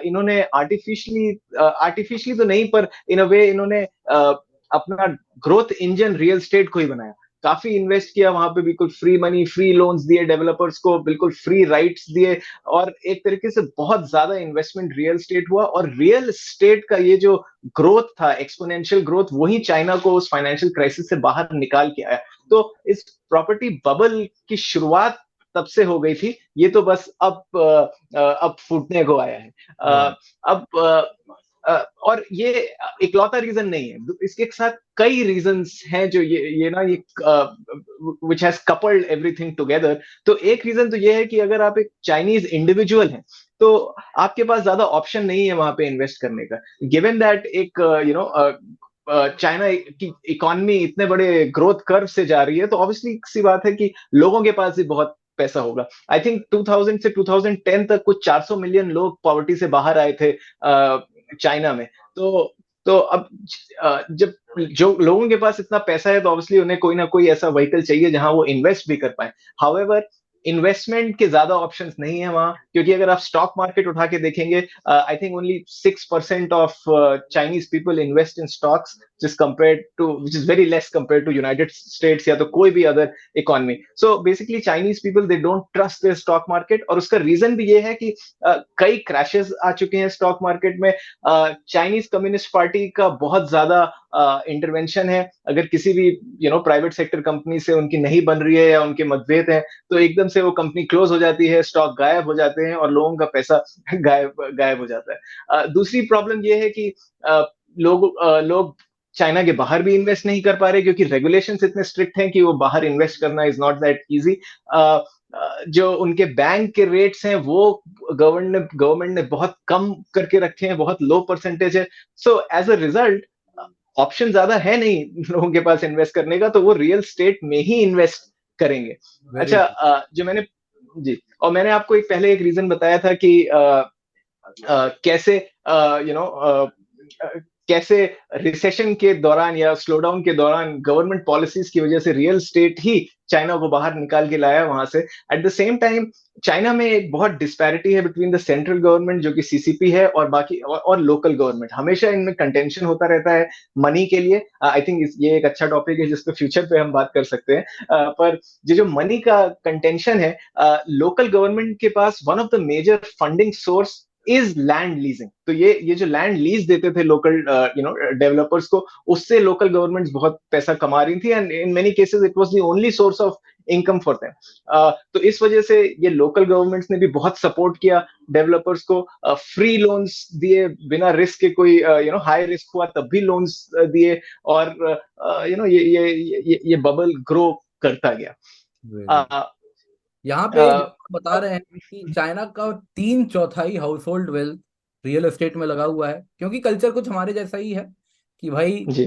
इन्होंने आर्टिफिशियली तो नहीं, पर इन अ वे इन्होंने अपना ग्रोथ इंजन रियल स्टेट को ही बनाया। काफी इन्वेस्ट किया वहां पे, बिल्कुल फ्री मनी, फ्री लोन्स दिए डेवलपर्स को, बिल्कुल फ्री राइट्स दिए, और एक तरीके से बहुत ज्यादा इन्वेस्टमेंट रियल स्टेट हुआ। और रियल स्टेट का ये जो ग्रोथ था, एक्सपोनेंशियल ग्रोथ, वही चाइना को उस फाइनेंशियल क्राइसिस से बाहर निकाल के आया। तो इस प्रॉपर्टी बबल की शुरुआत तब से हो गई थी, ये तो बस अब फूटने को आया है। राइट। अब और ये इकलौता रीजन नहीं है, इसके साथ कई रीजंस हैं जो ये ना ये which has coupled everything together. तो एक रीजन तो ये है कि अगर आप एक चाइनीज इंडिविजुअल हैं, तो आपके पास ज्यादा ऑप्शन नहीं है वहां पे इन्वेस्ट करने का। गिवन दैट एक चाइना की इकोनॉमी इतने बड़े ग्रोथ कर्व से जा रही है, तो ऑब्वियसली सी बात है कि लोगों के पास भी बहुत पैसा होगा। आई थिंक 2000 से 2010 तक कुछ 400 मिलियन लोग पॉवर्टी से बाहर आए थे चाइना में। तो अब जब जो लोगों के पास इतना पैसा है, तो ऑब्वियसली उन्हें कोई ना कोई ऐसा व्हीकल चाहिए जहां वो इन्वेस्ट भी कर पाए। हाउएवर, इन्वेस्टमेंट के ज्यादा ऑप्शंस नहीं है वहां, क्योंकि अगर आप स्टॉक मार्केट उठा के देखेंगे, I think only 6% of Chinese people invest in stocks, जिस compared to which is very less compared to United States या तो कोई भी other economy. So basically Chinese people they don't trust the stock market, और उसका reason भी ये है कि कई क्रैशेस आ चुके हैं स्टॉक मार्केट में। चाइनीज कम्युनिस्ट पार्टी का बहुत ज्यादा इंटरवेंशन है। अगर किसी भी प्राइवेट सेक्टर कंपनी से उनकी नहीं बन रही है या उनके मतभेद हैं, तो एकदम से वो कंपनी क्लोज हो जाती है, स्टॉक गायब हो जाते हैं, और लोगों का पैसा गायब गायब हो जाता है। दूसरी प्रॉब्लम ये है कि लोग चाइना के बाहर भी इन्वेस्ट नहीं कर पा रहे, क्योंकि रेगुलेशंस इतने स्ट्रिक्ट हैं कि वो बाहर इन्वेस्ट करना इज नॉट दैट इजी। जो उनके बैंक के रेट्स हैं, वो गवर्नमेंट ने बहुत कम करके रखे हैं, बहुत लो परसेंटेज है। So as a result, option ज्यादा है नहीं लोगों के पास इन्वेस्ट करने का, तो वो रियल स्टेट में ही इन्वेस्ट करेंगे। वेरी अच्छा, ट्रू। जो मैंने जी, और मैंने आपको पहले एक रीजन बताया था कि कैसे यू नो कैसे रिसेशन के दौरान या स्लो डाउन के दौरान गवर्नमेंट पॉलिसीज की वजह से रियल स्टेट ही चाइना को बाहर निकाल के लाया वहां से। Eight the same time China में एक बहुत डिस्पैरिटी है बिटवीन द सेंट्रल गवर्नमेंट जो कि सीसीपी है और बाकी और लोकल गवर्नमेंट। हमेशा इनमें कंटेंशन होता रहता है मनी के लिए। आई थिंक ये एक अच्छा टॉपिक है जिसपे फ्यूचर पे हम बात कर सकते हैं। पर ये जो मनी का कंटेंशन है, लोकल गवर्नमेंट के पास one of the major funding source is land leasing. तो ये जो लैंड लीज देते थे लोकल डेवलपर्स को, उससे लोकल गवर्नमेंट्स बहुत पैसा कमा रही थी and in many cases it was the only source of income for them. तो इस वजह से ये लोकल गवर्नमेंट्स ने भी बहुत सपोर्ट किया डेवलपर्स को, फ्री लोन्स दिए बिना रिस्क के। कोई हाई रिस्क हुआ तब भी लोन्स दिए, और ये बबल ग्रो करता गया। बिल्कुल। यहाँ पे जो आप बता रहे हैं कि चाइना का 3/4 house hold wealth real estate में लगा हुआ है, क्योंकि कल्चर कुछ हमारे जैसा ही है कि भाई जी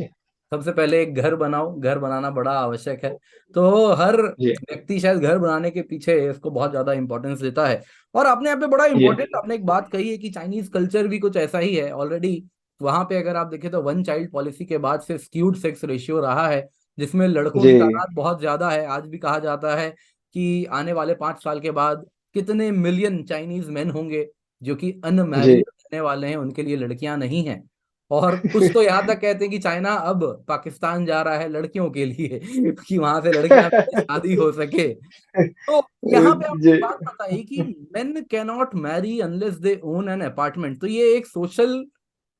सबसे पहले एक घर बनाओ, घर बनाना बड़ा आवश्यक है। तो हर जी व्यक्ति शायद घर बनाने के पीछे इसको बहुत ज्यादा इंपॉर्टेंस देता है। और आपने यहाँ पे बड़ा जी इंपॉर्टेंट आपने एक बात कही है कि चाइनीज कल्चर भी कुछ ऐसा ही है ऑलरेडी। वहां पे अगर आप देखें तो वन चाइल्ड पॉलिसी के बाद से स्क्यूड सेक्स रेशियो रहा है, जिसमें लड़कों जी की तादाद बहुत ज्यादा है। आज भी कहा जाता है कि आने वाले 5 साल के बाद कितने मिलियन चाइनीज मैन होंगे जो कि जी अनमैरिड रहने वाले हैं, उनके लिए लड़कियां नहीं हैं। और कुछ तो यहाँ तक कहते हैं कि चाइना अब पाकिस्तान जा रहा है लड़कियों के लिए कि वहां से लड़कियां शादी हो सके। तो यहाँ पे आप जी एक बात बताइए कि men cannot marry unless they own an apartment. तो ये एक सोशल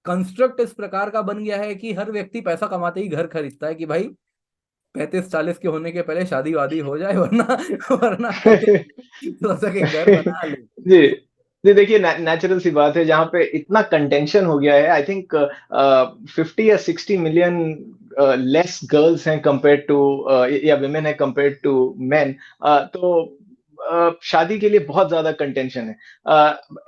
कंस्ट्रक्ट इस प्रकार का बन गया है कि हर व्यक्ति पैसा कमाते ही घर खरीदता है कि भाई 35-40 के होने के पहले शादी वादी हो जाए, वरना वरना हो सके घर बना ले। जी जी देखिए, नेचुरल सी बात है जहाँ पे इतना कंटेंशन हो गया है। आई थिंक 50 या 60 मिलियन लेस गर्ल्स हैं कंपेयर टू या विमेन है कंपेयर टू मेन। तो शादी के लिए बहुत ज्यादा कंटेंशन है।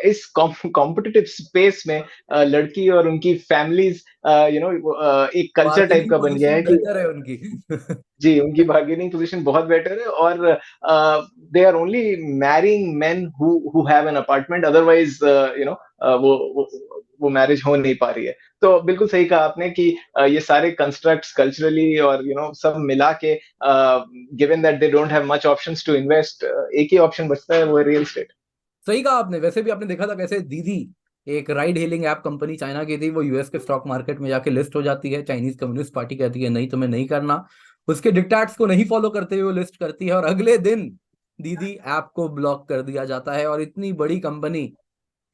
इस कॉम्पिटिटिव स्पेस में लड़की और उनकी फैमिलीज एक कल्चर टाइप बार्गेनिंग का बन गया पोजीशन है कि बेहतर है उनकी। जी, उनकी बार्गेनिंग पोजीशन बहुत बेटर है, और they are only marrying men who have an apartment. Otherwise वो मैरिज हो नहीं पा रही है। तो बिल्कुल सही कहा आपने कि ये सारे कंस्ट्रक्ट्स कल्चरली और सब मिला के, given that they don't have much options to invest, एक ही ऑप्शन बचता है, वो है रियल एस्टेट। सही कहा आपने। वैसे भी आपने देखा था कैसे दीदी, एक ride hailing app company China की थी, वो यूएस के स्टॉक मार्केट में जाके लिस्ट हो जाती है। चाइनीज कम्युनिस्ट पार्टी कहती है नहीं तुम्हें नहीं करना, उसके डिक्टेट्स को नहीं फॉलो करते हुए वो लिस्ट करती है, और अगले दिन दीदी ऐप को ब्लॉक कर दिया जाता है और इतनी बड़ी कंपनी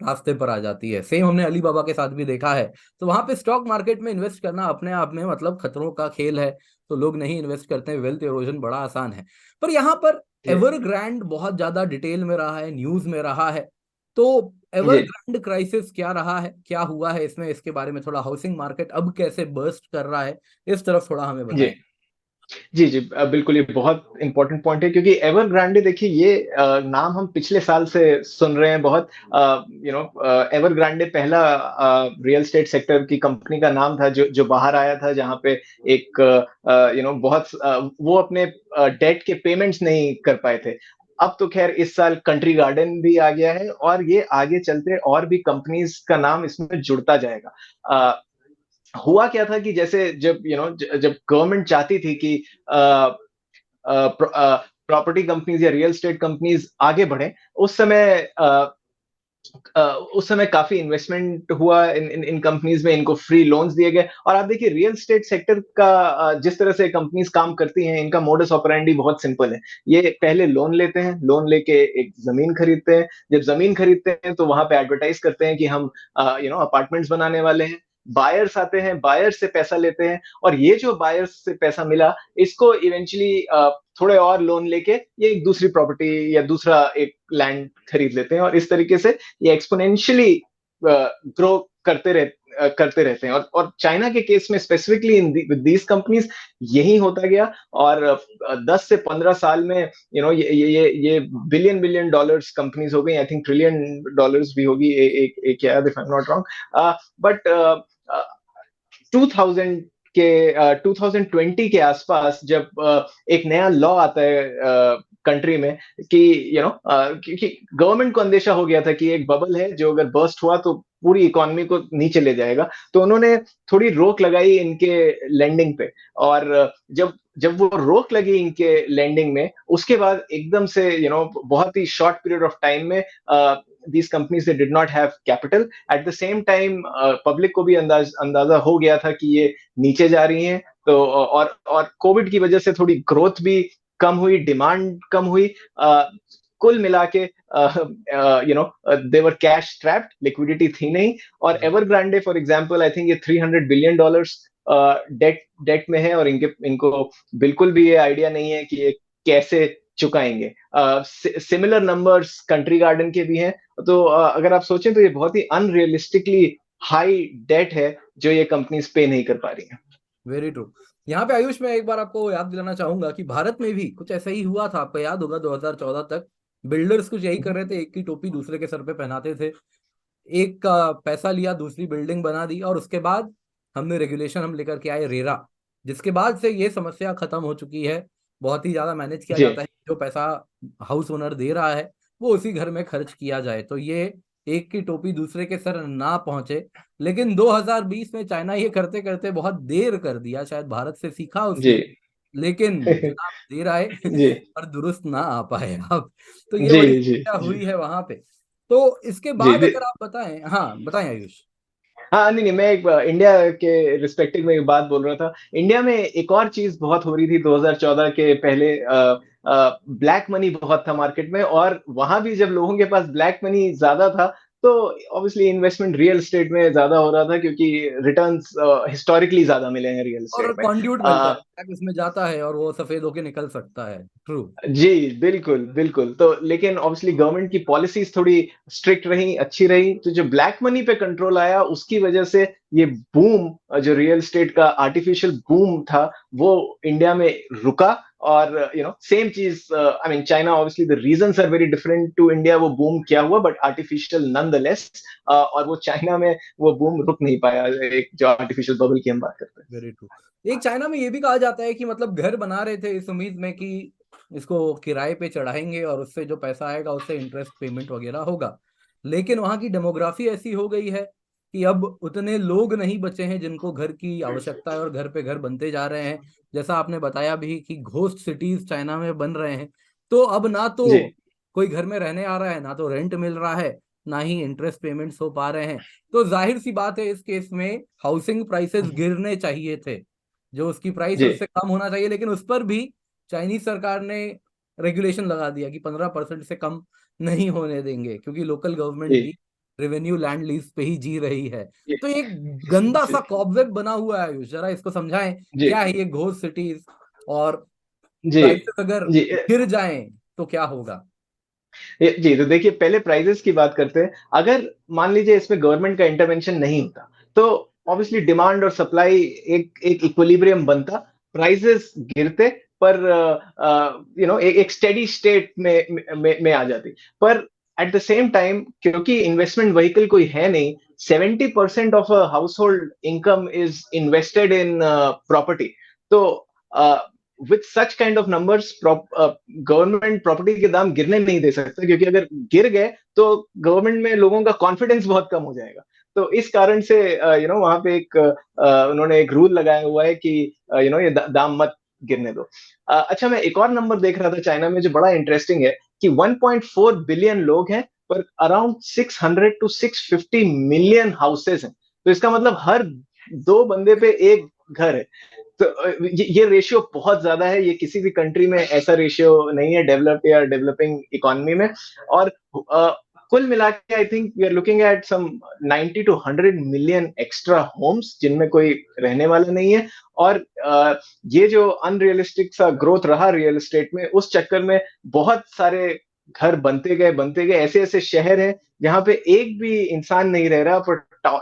रास्ते पर आ जाती है। सेम हमने अलीबाबा के साथ भी देखा है। तो वहां पे स्टॉक मार्केट में इन्वेस्ट करना अपने आप में मतलब खतरों का खेल है, तो लोग नहीं इन्वेस्ट करते हैं। वेल्थ इरोजन बड़ा आसान है। पर यहाँ पर जी एवरग्रैंड बहुत ज्यादा डिटेल में रहा है, न्यूज में रहा है। तो जी एवरग्रैंड क्राइसिस क्या रहा है, क्या हुआ है इसमें, इसके बारे में थोड़ा, हाउसिंग मार्केट अब कैसे बर्स्ट कर रहा है, इस तरफ थोड़ा हमें जी बताएं। जी जी बिल्कुल, ये बहुत इंपॉर्टेंट पॉइंट है क्योंकि एवरग्रांडे देखिए, ये नाम हम पिछले साल से सुन रहे हैं बहुत। एवरग्रांडे पहला रियल स्टेट सेक्टर की कंपनी का नाम था जो जो बाहर आया था, जहां पे एक बहुत वो अपने डेट के पेमेंट्स नहीं कर पाए थे। अब तो खैर इस साल कंट्री गार्डन भी आ गया है, और ये आगे चलते और भी कंपनीज का नाम इसमें जुड़ता जाएगा। हुआ क्या था कि जैसे जब जब गवर्नमेंट चाहती थी कि प्रॉपर्टी कंपनीज या रियल एस्टेट कंपनीज आगे बढ़े, उस समय उस समय काफी इन्वेस्टमेंट हुआ इन कंपनीज में, इनको फ्री लोन्स दिए गए। और आप देखिए रियल एस्टेट सेक्टर का जिस तरह से कंपनीज काम करती हैं, इनका मोडस ऑपरेंडी बहुत सिंपल है। ये पहले लोन लेते हैं, लोन लेके एक जमीन खरीदते हैं। जब जमीन खरीदते हैं तो वहां पे एडवर्टाइज करते हैं कि हम अपार्टमेंट्स बनाने वाले हैं। बायर्स आते हैं, बायर्स से पैसा लेते हैं, और ये जो बायर्स से पैसा मिला, इसको इवेंचुअली थोड़े और लोन लेके ये एक दूसरी प्रॉपर्टी या दूसरा एक लैंड खरीद लेते हैं, और इस तरीके से ये एक्सपोनेंशियली ग्रो करते रहते हैं। और चाइना के केस में स्पेसिफिकली इन दीज कंपनीज यही होता गया, और 10 से 15 साल में ये बिलियन बिलियन डॉलर्स कंपनीज हो गई। आई थिंक ट्रिलियन डॉलर्स भी होगी एक याद, if I am not wrong. But 2000 के 2020 के आसपास जब एक नया लॉ आता है कंट्री में कि क्योंकि गवर्नमेंट को अंदेशा हो गया था कि एक बबल है जो अगर बर्स्ट हुआ तो पूरी इकोनॉमी को नीचे ले जाएगा, तो उन्होंने थोड़ी रोक लगाई इनके लेंडिंग पे। और जब जब वो रोक लगी इनके लैंडिंग में, उसके बाद एकदम से बहुत ही शॉर्ट पीरियड ऑफ टाइम में these companies they did not have capital at the same time। Public को भी अंदाजा हो गया था कि ये नीचे जा रही हैं, तो और कोविड की वजह से थोड़ी ग्रोथ भी कम हुई, डिमांड कम हुई। कुल मिला के देवर कैश ट्रैप्ड, लिक्विडिटी थी नहीं। और Evergrande for example I think ये $300 बिलियन डेट में है, और इनको बिल्कुल भी ये आइडिया नहीं है कि ये कैसे चुकाएंगे। सिमिलर नंबर्स कंट्री गार्डन के भी हैं। तो अगर आप सोचें तो ये बहुत ही अनरियलिस्टिकली हाई डेट है जो ये कंपनीज पे नहीं कर पा रही हैं। Very true. यहाँ पे आयुष, मैं एक बार आपको याद दिलाना चाहूंगा कि भारत में भी कुछ ऐसा ही हुआ था। आपको याद होगा 2014 तक बिल्डर्स कुछ यही कर रहे थे, एक की टोपी दूसरे के सर पे पहनाते थे। एक का पैसा लिया, दूसरी बिल्डिंग बना दी, और उसके बाद हमने रेगुलेशन हम लेकर के आए रेरा, जिसके बाद से ये समस्या खत्म हो चुकी है। बहुत ही ज्यादा मैनेज किया जी जाता है, जो पैसा हाउस ओनर दे रहा है वो उसी घर में खर्च किया जाए, तो ये एक की टोपी दूसरे के सर ना पहुंचे। लेकिन 2020 में चाइना ये करते करते बहुत देर कर दिया, शायद भारत से सीखा जी उसने, लेकिन जनाब देर आए जी और दुरुस्त ना आ पाए अब। तो ये जी बड़ी जी समस्या जी हुई है वहां पे। तो इसके जी बाद अगर आप बताएं, हाँ बताएं आयुष। हाँ, नहीं नहीं, मैं एक इंडिया के रिस्पेक्टिव में एक बात बोल रहा था। इंडिया में एक और चीज बहुत हो रही थी 2014 के पहले। ब्लैक मनी बहुत था मार्केट में, और वहां भी जब लोगों के पास ब्लैक मनी ज्यादा था तो ऑब्वियसली इन्वेस्टमेंट रियल एस्टेट में ज्यादा हो रहा था, क्योंकि रिटर्न्स हिस्टोरिकली ज्यादा मिले हैं रियल और एस्टेट में। कॉन्ड्यूट मिलता है, टैक्स उसमें जाता है और वो सफेद होके निकल सकता है। ट्रू। जी बिल्कुल बिल्कुल। तो लेकिन ऑब्वियसली गवर्नमेंट की पॉलिसीज थोड़ी स्ट्रिक्ट रही, अच्छी रही, तो जो ब्लैक मनी पे कंट्रोल आया उसकी वजह से ये बूम, जो रियल एस्टेट का आर्टिफिशियल बूम था, वो इंडिया में रुका। और सेम चीज, I mean China, obviously the reasons are very different to India, वो बूम क्या हुआ, बट आर्टिफिशियल नॉनदलेस। और वो चाइना में वो बूम रुक नहीं पाया, एक जो आर्टिफिशियल बबल की हम बात करते हैं। Very true. एक चाइना में ये भी कहा जाता है कि मतलब घर बना रहे थे इस उम्मीद में कि इसको किराए पे चढ़ाएंगे और उससे जो पैसा आएगा उससे इंटरेस्ट पेमेंट वगैरह होगा। लेकिन वहां की डेमोग्राफी ऐसी हो गई है कि अब उतने लोग नहीं बचे हैं जिनको घर की आवश्यकता है, और घर पे घर बनते जा रहे हैं। जैसा आपने बताया भी कि घोस्ट सिटीज चाइना में बन रहे हैं। तो अब ना तो जी कोई घर में रहने आ रहा है, ना तो रेंट मिल रहा है, ना ही इंटरेस्ट पेमेंट्स हो पा रहे हैं। तो जाहिर सी बात है इस केस में हाउसिंग प्राइसेस गिरने चाहिए थे, जो उसकी प्राइस है जी उससे कम होना चाहिए। लेकिन उस पर भी चाइनीज सरकार ने रेगुलेशन लगा दिया कि 15% से कम नहीं होने देंगे, क्योंकि लोकल गवर्नमेंट जी भी रेवेन्यू लैंड लीज पे ही जी रही है। जी तो एक गंदा सा कॉबवेब बना हुआ है आयुष, जरा इसको समझाएं। जी क्या है ये घोस्ट सिटीज, और जी प्राइसेस अगर जी गिर जाएं तो क्या होगा? जी, तो देखिए पहले प्राइजेस की बात करते हैं। अगर मान लीजिए इसमें गवर्नमेंट का इंटरवेंशन नहीं होता, तो ऑब्वियसली डिमांड और सप्लाई एक एक इक्विलिब्रियम बनता, प्राइजेस गिरते, पर एक स्टेडी स्टेट में आ जाती। पर एट द सेम टाइम, क्योंकि इन्वेस्टमेंट व्हीकल कोई है नहीं, 70% of a household income is invested in property. तो with such kind of numbers, government property के दाम गिरने नहीं दे सकता, क्योंकि अगर गिर गए तो गवर्नमेंट में लोगों का कॉन्फिडेंस बहुत कम हो जाएगा। तो इस कारण से वहां पे एक उन्होंने एक रूल लगाया हुआ है कि ये दाम मत गिरने दो। अच्छा, मैं एक और नंबर देख रहा था चाइना में जो बड़ा इंटरेस्टिंग है, कि 1.4 बिलियन लोग हैं, पर अराउंड 600 टू 650 मिलियन हाउसेस हैं। तो इसका मतलब हर दो बंदे पे एक घर है। तो ये रेशियो बहुत ज्यादा है, ये किसी भी कंट्री में ऐसा रेशियो नहीं है, डेवलप्ड या डेवलपिंग इकोनॉमी में। और कुल मिला के I think we are looking at some 90 to 100 million extra homes जिनमें कोई रहने वाला नहीं है। और ये जो अनरियलिस्टिक सा ग्रोथ रहा रियल एस्टेट में, उस चक्कर में बहुत सारे घर बनते गए, ऐसे ऐसे शहर हैं जहां पे एक भी इंसान नहीं रह रहा, पर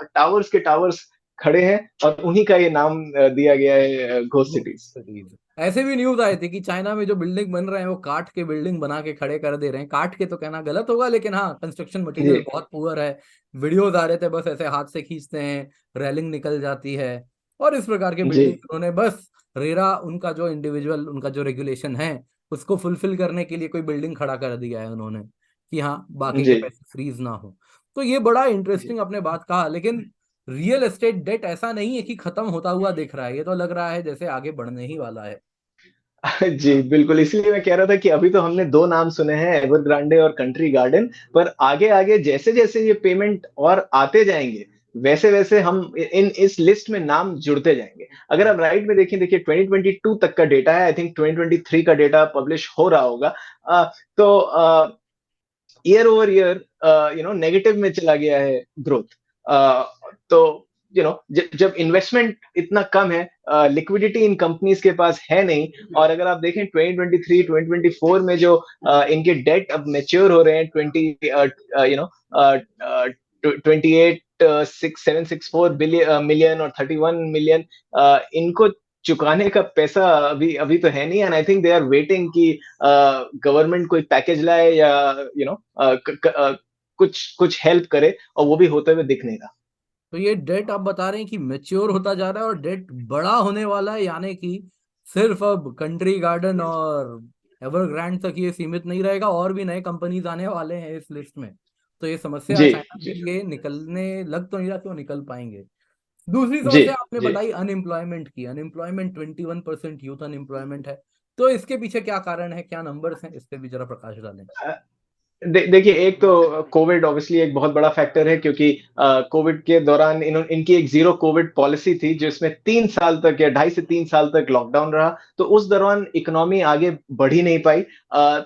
टावर्स के टावर्स खड़े हैं, और उन्हीं का ये नाम दिया गया है घोस्ट सिटीज। cities। ऐसे भी न्यूज आए थे कि चाइना में जो बिल्डिंग बन रहे हैं वो काठ के बिल्डिंग बना के खड़े कर दे रहे हैं। काठ के तो कहना गलत होगा, लेकिन हाँ, कंस्ट्रक्शन जी मटेरियल बहुत पुअर है। वीडियोज आ रहे थे, बस ऐसे हाथ से खींचते हैं, रेलिंग निकल जाती है, और इस प्रकार के जी बिल्डिंग उन्होंने बस रेरा, उनका जो इंडिविजुअल उनका जो रेगुलेशन है उसको फुलफिल करने के लिए कोई बिल्डिंग खड़ा कर दिया है उन्होंने कि हाँ बाकी के जी पैसे फ्रीज ना हो। तो ये बड़ा जी इंटरेस्टिंग आपने बात कहा, लेकिन रियल एस्टेट डेट ऐसा नहीं है कि खत्म होता हुआ दिख रहा है, ये तो लग रहा है जैसे आगे बढ़ने ही वाला है। जी, बिल्कुल, इसलिए मैं कह रहा था कि अभी तो हमने 2 नाम सुने हैं, एवरग्रांडे और कंट्री गार्डन, पर आगे-आगे जैसे-जैसे ये पेमेंट और आते जाएँगे, वैसे-वैसे हम इन इस लिस्ट में नाम जुड़ते जाएँगे। अगर आप राइट में देखें, देखिए 2022 तक का डेटा है, आई थिंक 2023 का डेटा पब्लिश हो रहा होगा। तो ईयर ओवर ईयर नेगेटिव में चला गया है ग्रोथ। तो जब इन्वेस्टमेंट इतना कम है, लिक्विडिटी इन कंपनीज के पास है नहीं, और अगर आप देखें 2023 2024 में जो इनके डेट अब मैच्योर हो रहे हैं, 20 यू नो 28 6 7 6 4 बिलियन मिलियन और 31 मिलियन, इनको चुकाने का पैसा अभी अभी तो है नहीं, and I think they are waiting कि गवर्नमेंट कोई पैकेज लाए या कुछ कुछ हेल्प करे, और वो भी होते हुए दिख नहीं रहा। तो ये डेट आप बता रहे हैं कि मेच्योर होता जा रहा है और डेट बड़ा होने वाला है, यानी कि सिर्फ अब कंट्री गार्डन और एवरग्रांड तक ये सीमित नहीं रहेगा, और भी नए कंपनीज आने वाले हैं इस लिस्ट में। तो ये समस्या जी चाइना के जी लिए निकलने लग तो नहीं रहा, क्यों निकल पाएंगे। दूसरी जी समस्या आपने जी बताई अनएम्प्लॉयमेंट की। अनएम्प्लॉयमेंट 21% यूथ अनएम्प्लॉयमेंट है। तो इसके पीछे क्या कारण है, क्या नंबर्स हैं, इस पे भी जरा प्रकाश डालें। देखिए, एक तो कोविड ऑब्वियसली एक बहुत बड़ा फैक्टर है, क्योंकि कोविड के दौरान इनकी एक जीरो कोविड पॉलिसी थी, जिसमें 3 साल तक या 2.5 से 3 साल तक लॉकडाउन रहा। तो उस दौरान इकोनॉमी आगे बढ़ ही नहीं पाई।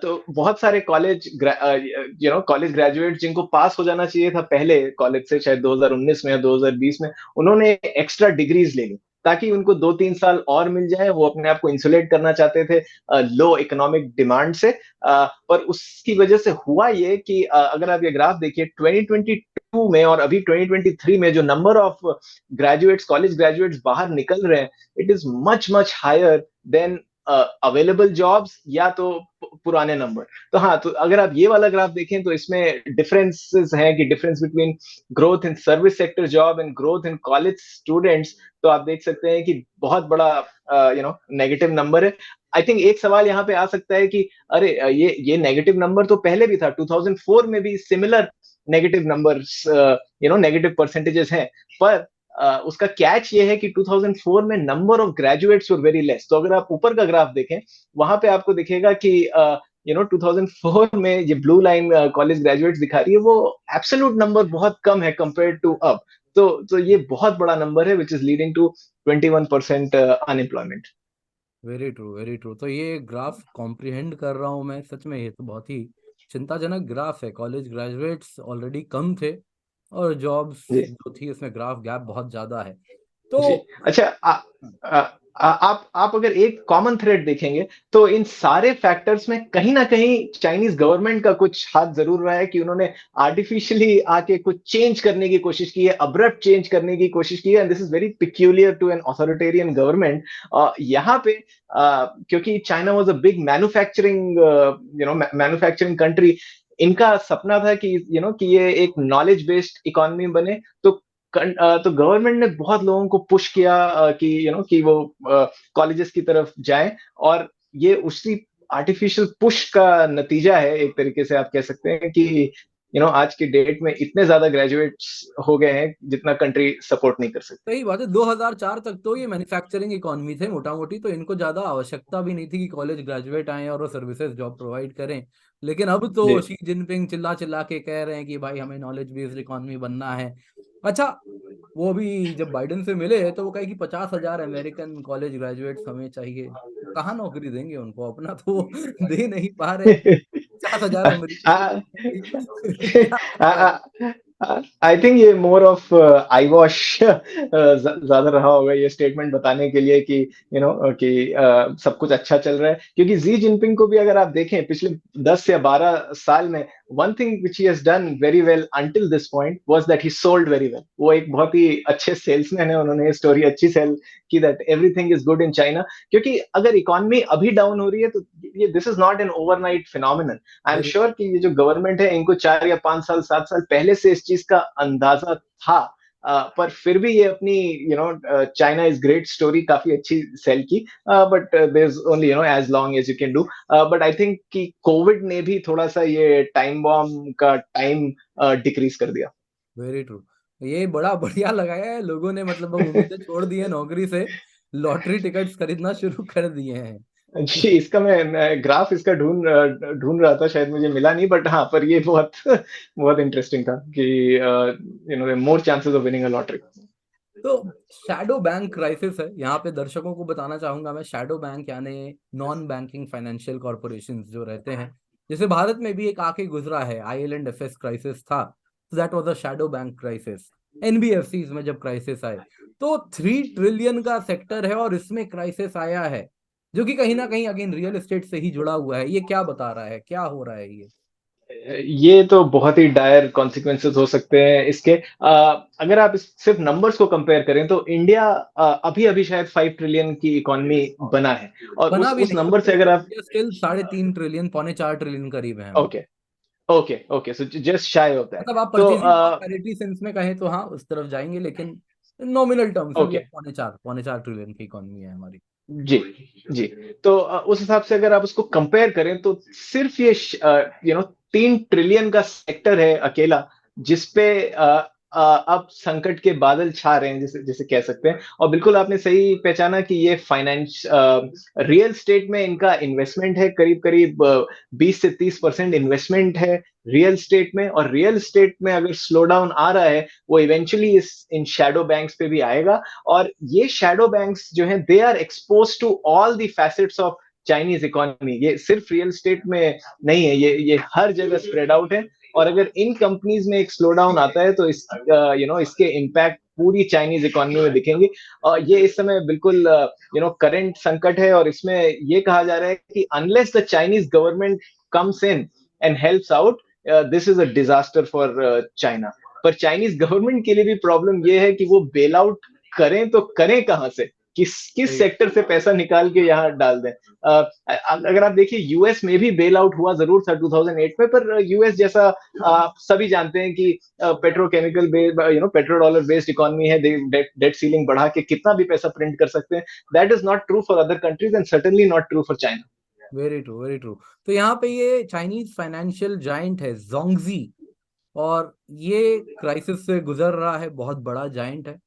तो बहुत सारे कॉलेज ग्रेजुएट जिनको पास हो जाना चाहिए था पहले कॉलेज से, शायद 2019 में या 2020 में, उन्होंने एक्स्ट्रा डिग्रीज ले ली ताकि उनको 2-3 साल और मिल जाए। वो अपने आप को इंसुलेट करना चाहते थे लो इकोनॉमिक डिमांड से। पर उसकी वजह से हुआ ये कि अगर आप ये ग्राफ देखिए 2022 में और अभी 2023 में, जो number of graduates, college graduates बाहर निकल रहे हैं, it is much much higher than available jobs, या तो पुराने नंबर। तो हाँ, तो अगर आप ये वाला ग्राफ देखें तो इसमें डिफरेंसेस हैं, कि difference between growth in service sector job and growth in college students. तो आप देख सकते हैं कि बहुत बड़ा नेगेटिव नंबर है। आई थिंक एक सवाल यहाँ पे आ सकता है कि अरे ये नेगेटिव नंबर तो पहले भी था, 2004 में भी similar negative numbers, negative percentages हैं, पर उसका कैच ये है कि 2004 में number of graduates were very less. तो अगर आप ऊपर का ग्राफ देखें, वहां पे आपको दिखेगा कि 2004 में ये ब्लू लाइन कॉलेज ग्रेजुएट्स दिखा रही है, वो एब्सोल्यूट नंबर बहुत कम है कंपेयर टू अब। तो ये बहुत बड़ा नंबर है, which is leading to 21% unemployment. Very true, very true. तो ये ग्राफ कॉम्प्रिहेंड कर रहा हूँ मैं, सच में ये तो बहुत ही चिंताजनक ग्राफ है। कॉलेज ग्रेजुएट्स ऑलरेडी कम थे और जॉब्स जी जो थी उसमें ग्राफ गैप बहुत ज्यादा है। जी। तो अच्छा, आप अगर एक कॉमन थ्रेड देखेंगे, तो इन सारे फैक्टर्स में कहीं ना कहीं चाइनीज गवर्नमेंट का कुछ हाथ जरूर रहा है, कि उन्होंने आर्टिफिशियली आके कुछ चेंज करने की कोशिश की है, अब्रप्ट चेंज करने की कोशिश की है, and this is very peculiar to an authoritarian government. यहाँ पे क्योंकि China was a big manufacturing country, इनका सपना था कि कि ये एक नॉलेज बेस्ड इकोनॉमी बने। तो गवर्नमेंट ने बहुत लोगों को पुश किया कि कि वो कॉलेजेस की तरफ जाएं, और ये उसी आर्टिफिशियल पुश का नतीजा है, एक तरीके से आप कह सकते हैं कि आज की डेट में इतने ज्यादा ग्रेजुएट्स हो गए हैं जितना कंट्री सपोर्ट नहीं कर सकती। सही बात है, 2004 तक तो ये मैन्युफैक्चरिंग इकोनॉमी थे मोटा मोटी, तो इनको ज्यादा आवश्यकता भी नहीं थी कि कॉलेज ग्रेजुएट आए और वो सर्विसेज जॉब प्रोवाइड करें। लेकिन अब जी तो शी जिनपिंग चिल्ला चिल्ला के कह रहे हैं कि भाई हमें नॉलेज बेस्ड इकोनॉमी बनना है। अच्छा, वो भी जब बाइडेन से मिले तो वो कहे कि 50,000 अमेरिकन कॉलेज ग्रेजुएट्स हमें चाहिए। कहाँ नौकरी देंगे उनको, अपना तो वो दे नहीं पा रहे। 50,000 आ, अमेरिकन क्या मतलब। आई थिंक ये मोर ऑफ आई वॉश ज्यादा रहा होगा, ये स्टेटमेंट बताने के लिए कि कि सब कुछ अच्छा चल रहा है, क्योंकि जी जिनपिंग को भी अगर आप देखें पिछले 10 या 12 साल में, one thing which he has done very well until this point was that he sold very well. वो एक बहुत ही अच्छे सेल्समैन है, उन्होंने ये स्टोरी अच्छी सेल की that everything is good in China. क्योंकि अगर इकोनॉमी अभी डाउन हो रही है, तो ये this is not an overnight phenomenon. I am very sure कि ये जो गवर्नमेंट है, इनको 4 या 5 साल 7 साल पहले से इस चीज का अंदाजा था। पर फिर भी ये अपनी चाइना इज ग्रेट स्टोरी काफी अच्छी सेल की, but there is only as long as you can do. But I think कि कोविड ने भी थोड़ा सा ये टाइम बॉम्ब का टाइम डिक्रीज कर दिया। Very true. ये बड़ा बढ़िया लगाया है लोगों ने, मतलब अब उम्मीदें छोड़ दी है नौकरी से, लॉटरी टिकट्स खरीदना शुरू कर दिए हैं। जी, इसका मैं ग्राफ इसका ढूंढ रहा था, शायद मुझे मिला नहीं, बट हाँ, पर ये बहुत बहुत इंटरेस्टिंग था कि more chances of winning a lottery. तो शैडो बैंक क्राइसिस है यहाँ पे, दर्शकों को बताना चाहूंगा मैं। शैडो बैंक यानी नॉन बैंकिंग फाइनेंशियल कॉर्पोरेशन जो रहते हैं, जैसे भारत में भी एक आके गुजरा है IL&FS क्राइसिस था, तो that was a shadow bank crisis. NBFCs में जब क्राइसिस आए, तो 3 ट्रिलियन का सेक्टर है और इसमें क्राइसिस आया है, जो कि कहीं ना कहीं अगेन रियल एस्टेट से ही जुड़ा हुआ है। ये क्या बता रहा है, क्या हो रहा है ये? ये तो बहुत ही डायर कॉन्सिक्वेंसेस हो सकते हैं इसके। अगर आप सिर्फ नंबर्स को कंपेयर करें तो इंडिया अभी अभी शायद 5 ट्रिलियन की इकोनॉमी बना है, और बना भी उस नहीं, नंबर से अगर आप, स्टिल 3.5 ट्रिलियन, 4.25 ट्रिलियन करीब है हम। Okay okay okay, so just shy होता है। मतलब आप तो परचेजिंग पावर पैरिटी सेंस में कहें तो हाँ उस तरफ जाएंगे, लेकिन नॉमिनल टर्म्स में भी ओके, अब 4.25 ट्रिलियन की इकोनॉमी है हमारी। जी जी। तो उस हिसाब से अगर आप उसको कंपेयर करें तो सिर्फ ये 3 ट्रिलियन का सेक्टर है अकेला, जिसपे अब संकट के बादल छा रहे हैं, जिसे जिसे कह सकते हैं। और बिल्कुल आपने सही पहचाना कि ये फाइनेंस रियल स्टेट में इनका इन्वेस्टमेंट है, करीब करीब 20 से 30% इन्वेस्टमेंट है रियल स्टेट में। और रियल स्टेट में अगर स्लो डाउन आ रहा है, वो इवेंचुअली इस इन शैडो बैंक्स पे भी आएगा। और ये शैडो बैंक्स जो हैं, they are expose to all the facets of Chinese economy. ये सिर्फ रियल स्टेट में नहीं है, ये हर जगह स्प्रेड आउट है। और अगर इन कंपनीज में एक स्लो डाउन आता है तो इस इसके इम्पैक्ट पूरी चाइनीज इकोनॉमी में दिखेंगे। और ये इस समय बिल्कुल करंट संकट है, और इसमें ये कहा जा रहा है कि unless the Chinese government comes in and helps out, this is a disaster for China. पर चाइनीज गवर्नमेंट के लिए भी प्रॉब्लम ये है कि वो बेल आउट करें तो करें कहां से, किस किस सेक्टर से पैसा निकाल के यहाँ डाल दें। अगर आप देखिए, यूएस में भी बेल आउट हुआ जरूर था 2008 में, पर यूएस जैसा सभी जानते हैं कि petrochemical based, petro dollar based economy है, डेट सीलिंग बढ़ा के कितना भी पैसा प्रिंट कर सकते हैं। That is not true for other countries and certainly not true for China. Very true, very true. तो यहाँ पे ये चाइनीज फाइनेंशियल जाइंट है जोंगजी, और ये क्राइसिस से गुजर रहा है, बहुत बड़ा जाइंट है।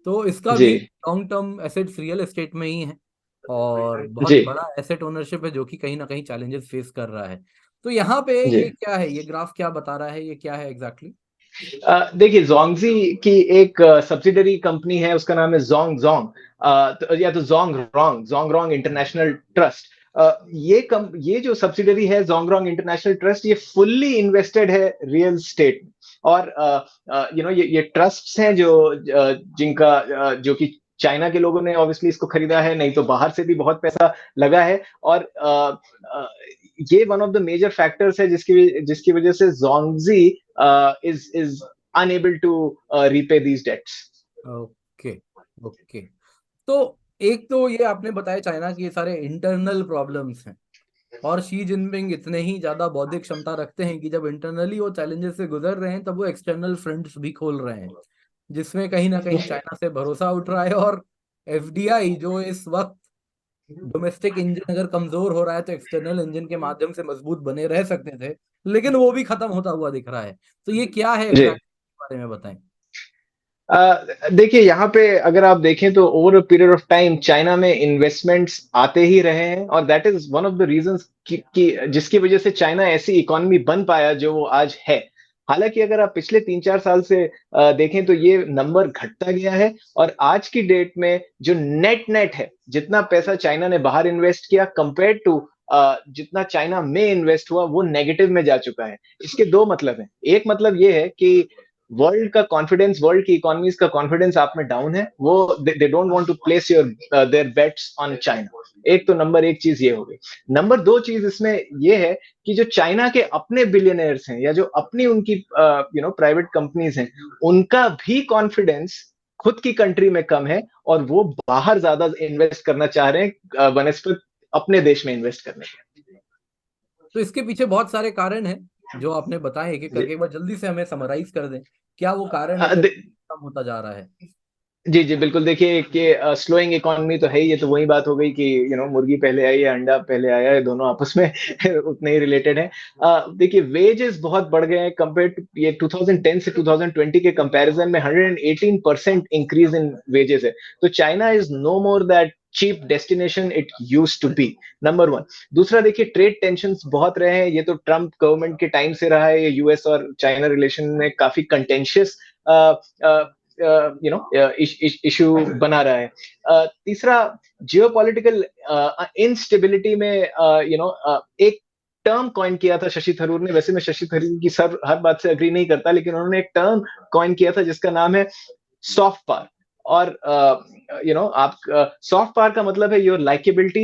तो इसका जी भी long term assets real estate में ही है, और बहुत जी बड़ा एसेट ओनरशिप है जो कि कहीं ना कहीं चैलेंजेस फेस कर रहा है। तो यहाँ पे जी। ये क्या है, ये ग्राफ क्या बता रहा है, ये क्या है एग्जैक्टली? देखिए, जोंगजी की एक सब्सिडरी कंपनी है, उसका नाम है जोंग जोंग, या तो जोंग रोंग इंटरनेशनल ट्रस्ट। ये जो सब्सिडरी है जोंगरोंग इंटरनेशनल ट्रस्ट, ये फुल्ली इन्वेस्टेड है रियल स्टेट में। और ये ट्रस्ट्स हैं जिनका जो कि चाइना के लोगों ने ऑब्वियसली इसको खरीदा है, नहीं तो बाहर से भी बहुत पैसा लगा है। और ये one of the major factors है जिसकी वजह से Zhongzhi is unable to repay these debts. Okay, okay. तो एक तो ये आपने बताया चाइना की ये सारे इंटरनल प्रॉब्लम्स हैं, और शी जिनपिंग इतने ही ज्यादा बौद्धिक क्षमता रखते हैं कि जब इंटरनली वो चैलेंजेस से गुजर रहे हैं, तब वो एक्सटर्नल फ्रंट्स भी खोल रहे हैं, जिसमें कहीं ना कहीं चाइना से भरोसा उठ रहा है। और FDI जो इस वक्त, डोमेस्टिक इंजन अगर कमजोर हो रहा है तो एक्सटर्नल इंजन के माध्यम से मजबूत बने रह सकते थे, लेकिन वो भी खत्म होता हुआ दिख रहा है। तो ये क्या है जी। एग्जैक्ट बारे में बताएं। देखिए, यहाँ पे अगर आप देखें तो over a period of time China में इन्वेस्टमेंट्स आते ही रहे हैं, और that is one of the reasons कि जिसकी वजह से चाइना ऐसी इकोनॉमी बन पाया जो वो आज है। हालांकि अगर आप पिछले 3-4 साल से देखें तो ये नंबर घटता गया है, और आज की डेट में जो नेट नेट है, जितना पैसा चाइना ने बाहर इन्वेस्ट किया कंपेयर टू जितना चाइना में इन्वेस्ट हुआ, वो नेगेटिव में जा चुका है। इसके दो मतलब हैं। एक मतलब ये है कि वर्ल्ड का कॉन्फिडेंस, वर्ल्ड की इकोनॉमीज का कॉन्फिडेंस आप में डाउन है, वो they don't want to place their bets on China. एक तो नंबर एक चीज ये हो गई। नंबर दो चीज इसमें ये है कि जो चाइना के अपने बिलियनर्स हैं, या जो अपनी उनकी प्राइवेट कंपनीज हैं, उनका भी कॉन्फिडेंस खुद की कंट्री में कम है, और वो बाहर ज्यादा इन्वेस्ट करना चाह रहे हैं बनस्पत अपने देश में इन्वेस्ट करने के। तो इसके पीछे बहुत सारे कारण हैं जो आपने बताए, एक एक जी। करके एक बार जल्दी से हमें समराइज कर दें, क्या वो कारण है अ, जो दे- कम होता जा रहा है। जी, जी, बिल्कुल। देखिए कि स्लोइंग इकोनॉमी तो है ही, ये तो वही बात हो गई कि मुर्गी पहले आई या अंडा पहले आया, ये दोनों आपस में उतने ही रिलेटेड हैं। देखिए वेजेस बहुत बढ़ गए हैं कंपेयर टू ये 2010 से 2020 के कंपैरिजन में 118% इंक्रीज इन वेजेस है। तो China is no more that cheap destination it used to be, number 1। दूसरा देखिए ट्रेड टेंशन्स बहुत रहे हैं, ये तो ट्रम्प गवर्नमेंट के टाइम से रहा है, ये यूएस और चाइना रिलेशन में काफ़ी कंटेंशियस अ अ इशू बना रहा है। तीसरा जियोपॉलिटिकल इंस्टेबिलिटी में एक टर्म कॉइन किया था शशि थरूर ने। वैसे मैं शशि थरूर की सर हर बात से एग्री नहीं करता, लेकिन उन्होंने एक टर्म कॉइन किया था जिसका नाम है सॉफ्ट पावर। और आप सॉफ्ट पावर का मतलब है your likeability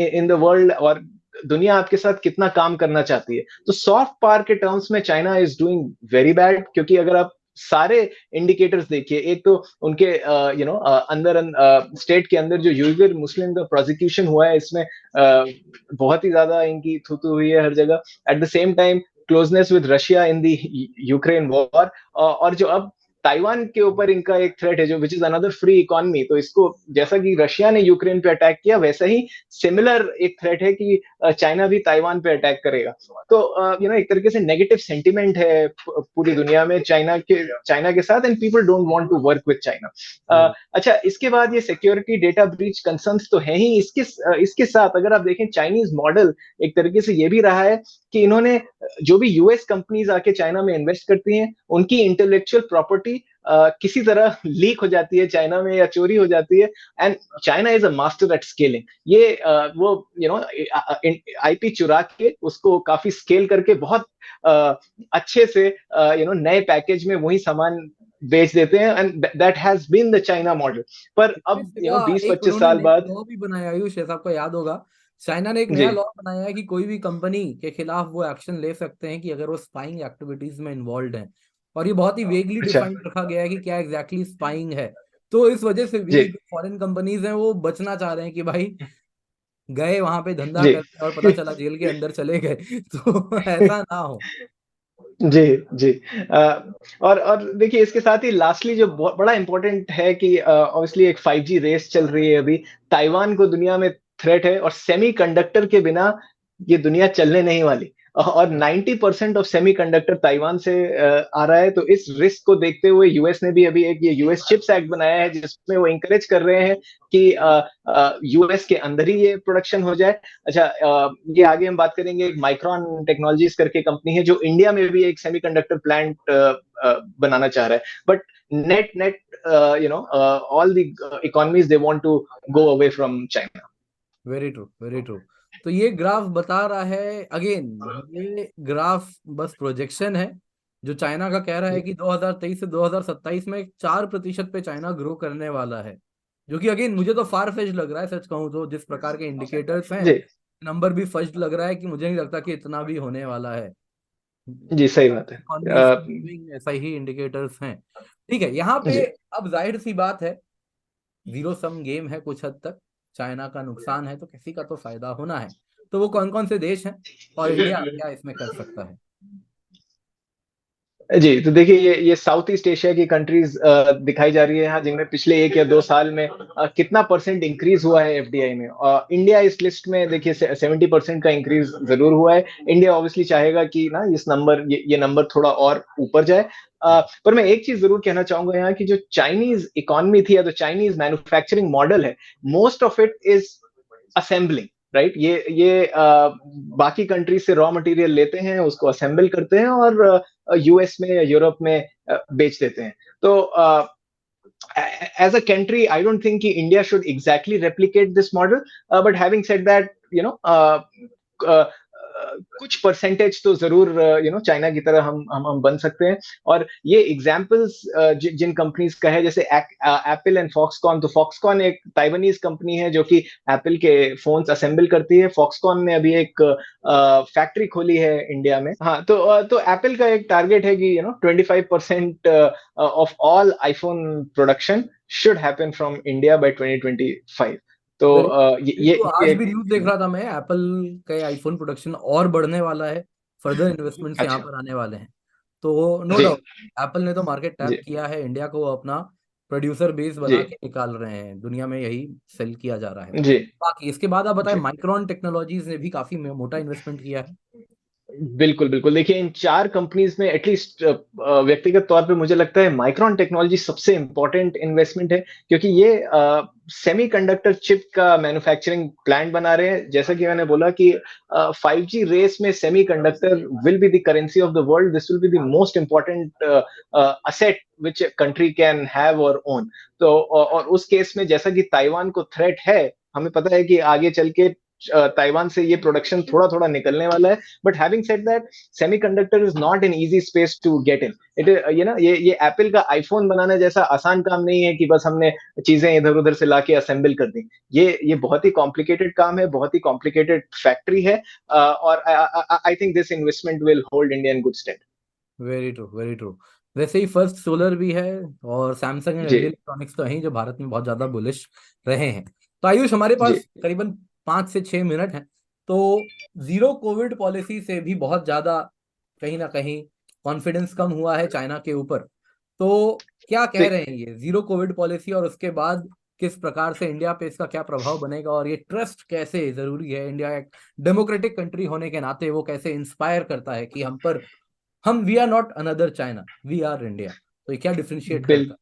in the world, और दुनिया आपके साथ कितना काम करना चाहती है। तो सॉफ्ट पावर के टर्म्स में China is doing very bad, क्योंकि अगर आप सारे इंडिकेटर्स देखिए, एक तो उनके अंदर स्टेट के अंदर जो यूगर मुस्लिम का प्रोसिक्यूशन हुआ है, इसमें बहुत ही ज्यादा इनकी थूथू हुई है हर जगह। Eight the same time closeness with Russia in the Ukraine war, और जो अब ताइवान के ऊपर इनका एक थ्रेट है जो which is another free economy. तो इसको जैसा कि रशिया ने यूक्रेन पे अटैक किया, वैसा ही सिमिलर एक थ्रेट है कि चाइना भी ताइवान पे अटैक करेगा। तो एक तरीके से नेगेटिव सेंटिमेंट है पूरी दुनिया में चाइना के साथ, and people don't want to work with China. अच्छा, इसके बाद ये सिक्योरिटी डेटा ब्रीच कंसर्न्स तो है ही, इसके साथ अगर आप देखें चाइनीज मॉडल एक तरीके से ये भी रहा है कि इन्होंने जो भी यूएस कंपनीज आके चाइना में इन्वेस्ट करती हैं, उनकी इंटेलेक्चुअल प्रॉपर्टी किसी तरह लीक हो जाती है चाइना में या चोरी हो जाती है, and China is a master at scaling. ये वो आईपी चुरा के उसको काफी स्केल करके बहुत अच्छे से नए पैकेज में वही सामान बेच देते हैं, and that has been the China model. पर इस अब जगह बीस एक पच्चीस उन्होंने साल नया बाद। लॉ भी बनाया, आयुष, ऐसा आपको याद होगा, चाइना ने एक जी। नया लॉ बनाया है कि कोई भी कंपनी के खिलाफ वो एक्शन ले सकते हैं कि अगर वो स्पाइंग एक्टिविटीज में इन्वॉल्व है। और ये बहुत ही वेगली अच्छा। डिफाइन रखा गया है कि क्या एग्जैक्टली स्पाइंग है। तो इस वजह से जी। भी जो फॉरेन कंपनीज हैं वो बचना चाह रहे हैं कि भाई गए वहां पे धंधा जी। करने और पता चला जेल के अंदर चले गए तो ऐसा ना हो। जी, जी। और देखिए इसके साथ ही लास्टली जो बहुत बड़ा इम्पोर्टेंट है कि ऑब्वियसली एक 5G रेस चल रही है अभी। ताइवान को दुनिया में थ्रेट है, और सेमीकंडक्टर के बिना ये दुनिया चलने नहीं वाली। और 90% ऑफ सेमीकंडक्टर ताइवान से आ रहा है। तो इस रिस्क को देखते हुए यूएस ने भी अभी एक ये यूएस चिप्स एक्ट बनाया है, जिसमें वो इंकरेज कर रहे हैं कि यूएस के अंदर ही ये प्रोडक्शन हो जाए। अच्छा, ये आगे हम बात करेंगे। एक माइक्रोन टेक्नोलॉजीज करके कंपनी है जो इंडिया में भी एक सेमीकंडक्टर प्लांट बनाना चाह रहा है। But net net all the economies they want to go away from China. Very true, very true. तो ये ग्राफ बता रहा है, अगेन ये ग्राफ बस प्रोजेक्शन है, जो चाइना का कह रहा है कि 2023 से 2027 में 4% पे चाइना ग्रो करने वाला है। जो कि अगेन मुझे तो फार फेच लग रहा है, सच कहूँ तो जिस प्रकार के इंडिकेटर्स हैं, जी, नंबर भी फर्स्ट लग रहा है कि मुझे नहीं लगता कि इतना भी होने वाला है। जी, सही बात है। इकोनॉमी इज मूविंग, ऐसा ही इंडिकेटर्स हैं। ठीक है, यहाँ पे जी। अब जाहिर सी बात है, जीरो सम गेम है कुछ हद तक। चाइना का नुकसान है तो किसी का तो फायदा होना है। तो वो कौन कौन से देश हैं और इंडिया क्या इसमें कर सकता है? जी, तो देखिए ये साउथ ईस्ट एशिया की कंट्रीज दिखाई जा रही है यहाँ, जिनमें पिछले 1 या 2 साल में कितना परसेंट इंक्रीज हुआ है एफडीआई में। इंडिया इस लिस्ट में देखिए 70% का इंक्रीज जरूर हुआ है। इंडिया ऑब्वियसली चाहेगा कि ना इस नंबर ये नंबर थोड़ा और ऊपर जाए। पर मैं एक चीज जरूर कहना चाहूंगा यहाँ की जो चाइनीज इकोनॉमी थी या जो चाइनीज मैन्युफैक्चरिंग मॉडल है, most of it is assembling, right. ये बाकी कंट्री से रॉ मटेरियल लेते हैं, उसको असेंबल करते हैं और यूएस में या यूरोप में बेच देते हैं। तो as a country, I don't think India should exactly replicate this model. But having said that, uh, कुछ परसेंटेज तो जरूर चाइना की तरह हम बन सकते हैं। और ये एग्जांपल्स जिन कंपनीज का है, जैसे एप्पल एंड फॉक्सकॉन। तो फॉक्सकॉन एक ताइवानीज कंपनी है जो कि एप्पल के फोन्स असेंबल करती है। फॉक्सकॉन ने अभी एक फैक्ट्री खोली है इंडिया में। हाँ, तो एप्पल का एक टारगेट है कि 25% of all iPhone production should happen from India by 2025। तो वेरी, ये तो आज भी एक। न्यूज देख रहा था मैं, एप्पल के आईफोन प्रोडक्शन और बढ़ने वाला है, फर्दर इन्वेस्टमेंट्स यहाँ अच्छा। पर आने वाले हैं। तो नो जी डाउट एप्पल ने तो मार्केट टैप जी किया है, इंडिया को अपना प्रोड्यूसर बेस जी बना के निकाल रहे हैं, दुनिया में यही सेल किया जा रहा है। जी बाकी इसके बाद आप बताएं, जी माइक्रोन टेक्नोलॉजीज ने भी काफी मोटा इन्वेस्टमेंट किया है। बिल्कुल, बिल्कुल। देखिए इन 4 कंपनीज़ में एटलीस्ट व्यक्तिगत तौर पे मुझे लगता है माइक्रोन टेक्नोलॉजी सबसे इम्पोर्टेंट इन्वेस्टमेंट है, क्योंकि ये सेमीकंडक्टर चिप का मैन्युफैक्चरिंग प्लांट बना रहे हैं। जैसा कि मैंने बोला कि 5G रेस में semiconductor will be the currency of the world, this will be the most important asset which a country can have और ओन। तो और उस केस में जैसा कि ताइवान को थ्रेट है, हमें पता है कि आगे चल के ताइवान से ये प्रोडक्शन थोड़ा-थोड़ा निकलने वाला है। But having said that, semiconductor is not an easy space to get in. It ये ना ये एप्पल का आईफोन बनाना जैसा आसान काम नहीं है कि बस हमने चीजें इधर उधर से लाके असेंबल कर दी। ये बहुत ही कॉम्प्लिकेटेड काम है, बहुत ही कॉम्प्लिकेटेड फैक्ट्री है। और I think this investment will hold India in good stead. Very true, very true. वैसे ही फर्स्ट सोलर भी है, और सैमसंग एंड जी एलजी इलेक्ट्रॉनिक्स तो हैं ही जो भारत में बहुत ज्यादा बुलिश रहे हैं। तो आयुष, हमारे जी पास करीबन 5 से 6 मिनट हैं। तो जीरो कोविड पॉलिसी से भी बहुत ज्यादा कहीं ना कहीं कॉन्फिडेंस कम हुआ है चाइना के ऊपर। तो क्या कह रहे हैं, ये जीरो कोविड पॉलिसी और उसके बाद किस प्रकार से इंडिया पे इसका क्या प्रभाव बनेगा, और ये ट्रस्ट कैसे जरूरी है, इंडिया एक डेमोक्रेटिक कंट्री होने के नाते वो कैसे इंस्पायर करता है कि हम we are not another China, we are India. तो ये क्या डिफरेंशिएट बिल करता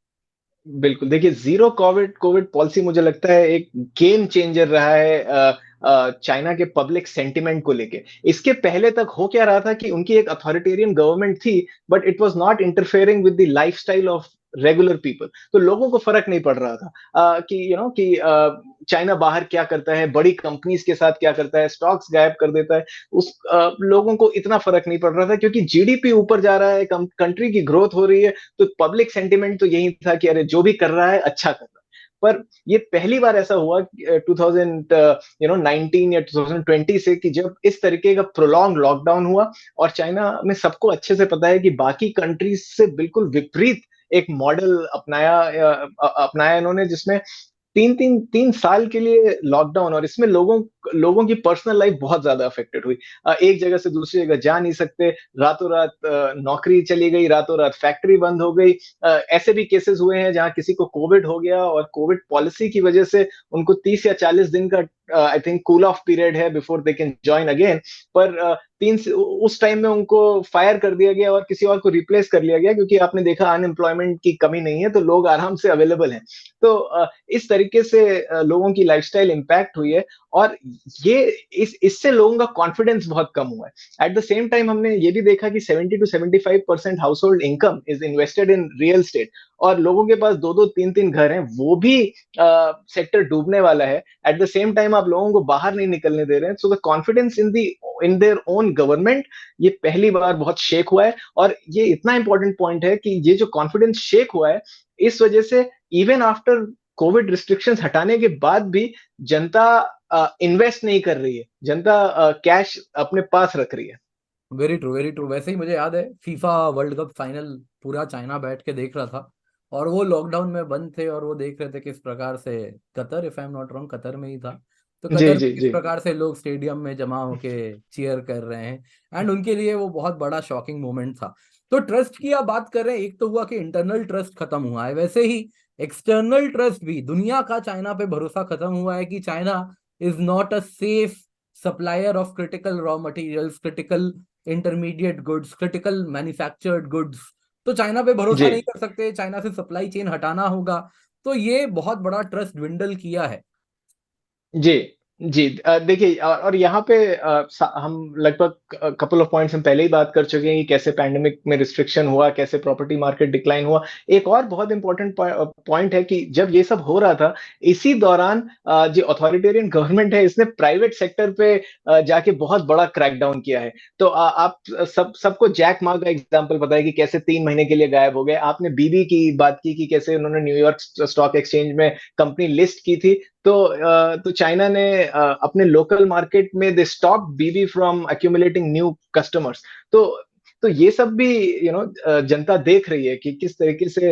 बिल्कुल, देखिए ज़ीरो कोविड कोविड पॉलिसी मुझे लगता है एक गेम चेंजर रहा है चाइना के पब्लिक सेंटिमेंट को लेके। इसके पहले तक हो क्या रहा था कि उनकी एक अथॉरिटेरियन गवर्नमेंट थी, but it was not interfering with the lifestyle of regular people. तो लोगों को फ़र्क नहीं पड़ रहा था कि कि चाइना बाहर क्या करता है, बड़ी कंपनीज़ के साथ क्या करता है, स्टॉक्स गायब कर देता है। लोगों को इतना फ़र्क नहीं पड़ रहा था, क्योंकि जीडीपी ऊपर जा रहा है, कंट्री की ग्रोथ हो रही है, तो पब्लिक सेंटिमेंट तो यही था कि अरे जो भी कर रहा है अच्छा कर रहा है। पर ये पहली बार ऐसा हुआ 2000 19 या 2020 से, कि जब इस तरीके का प्रोलॉन्ग लॉकडाउन हुआ, और चाइना में सबको अच्छे से पता है कि बाकी कंट्रीज से बिल्कुल विपरीत एक मॉडल अपनाया इन्होंने, जिसमें 3 साल के लिए लॉकडाउन, और इसमें लोगों लोगों की पर्सनल लाइफ बहुत ज्यादा अफेक्टेड हुई। एक जगह से दूसरी जगह जा नहीं सकते, रातों रात नौकरी चली गई, रातों रात फैक्ट्री बंद हो गई। ऐसे भी केसेस हुए हैं जहां किसी को कोविड हो गया, और कोविड पॉलिसी की वजह से उनको 30 या 40 दिन का I think cool off period है before they can join again. पर उस टाइम में उनको फायर कर दिया गया और किसी और को रिप्लेस कर लिया गया, क्योंकि आपने देखा अनएम्प्लॉयमेंट की कमी नहीं है, तो लोग आराम से अवेलेबल हैं। तो इस तरीके से लोगों की लाइफस्टाइल इंपैक्ट हुई है, और ये इससे लोगों का कॉन्फिडेंस बहुत कम हुआ है। एट द सेम टाइम हमने ये भी देखा कि 70 to 75% house hold income is invested in real estate, और लोगों के पास दो दो तीन तीन घर हैं, वो भी सेक्टर डूबने वाला है। एट द सेम टाइम आप लोगों को बाहर नहीं निकलने दे रहे हैं, so the confidence in their own government, ये पहली बार बहुत शेक हुआ है। और ये इतना इंपॉर्टेंट पॉइंट है कि ये जो कॉन्फिडेंस शेक हुआ है, इस वजह से इवन आफ्टर कोविड रिस्ट्रिक्शंस हटाने के बाद भी जनता इन्वेस्ट नहीं कर रही है, जनता कैश अपने पास रख रही है। है। Very true, very true. वैसे ही मुझे याद है फीफा वर्ल्ड कप फाइनल पूरा चाइना बैठ के देख रहा था, और वो लॉकडाउन में बंद थे, और वो देख रहे थे किस प्रकार से Qatar, if I am not wrong, Qatar में ही था, तो जी कतर में जी किस जी प्रकार से लोग स्टेडियम में जमा होके चीयर कर रहे हैं, एंड उनके लिए वो बहुत बड़ा शॉकिंग मोमेंट था। तो ट्रस्ट की आप बात कर रहे हैं, एक तो हुआ कि इंटरनल ट्रस्ट खत्म हुआ है, वैसे ही एक्सटर्नल ट्रस्ट भी, दुनिया का चाइना पे भरोसा खत्म हुआ है कि China is not a safe supplier of critical raw materials, critical intermediate goods, critical manufactured goods. तो चाइना पे भरोसा जी नहीं कर सकते, चाइना से सप्लाई चेन हटाना होगा। तो ये बहुत बड़ा ट्रस्ट dwindle किया है। जी, जी। देखिए और यहाँ पे हम लगभग कपल ऑफ पॉइंट्स हम पहले ही बात कर चुके हैं कि कैसे पैंडेमिक में रिस्ट्रिक्शन हुआ, कैसे प्रॉपर्टी मार्केट डिक्लाइन हुआ। एक और बहुत इंपॉर्टेंट पॉइंट है कि जब ये सब हो रहा था, इसी दौरान जो अथॉरिटेरियन गवर्नमेंट है, इसने प्राइवेट सेक्टर पे जाके बहुत बड़ा क्रैकडाउन किया है। तो आप सबको जैक मा का एग्जांपल पता है कि कैसे 3 महीने के लिए गायब हो गए। आपने बीबी की बात की कि कैसे उन्होंने न्यूयॉर्क स्टॉक एक्सचेंज में कंपनी लिस्ट की थी। तो चाइना ने अपने लोकल मार्केट में दे स्टॉप बीबी फ्रॉम एक्यूमुलेटिंग न्यू कस्टमर्स। तो तो ये सब भी जनता देख रही है कि किस तरीके से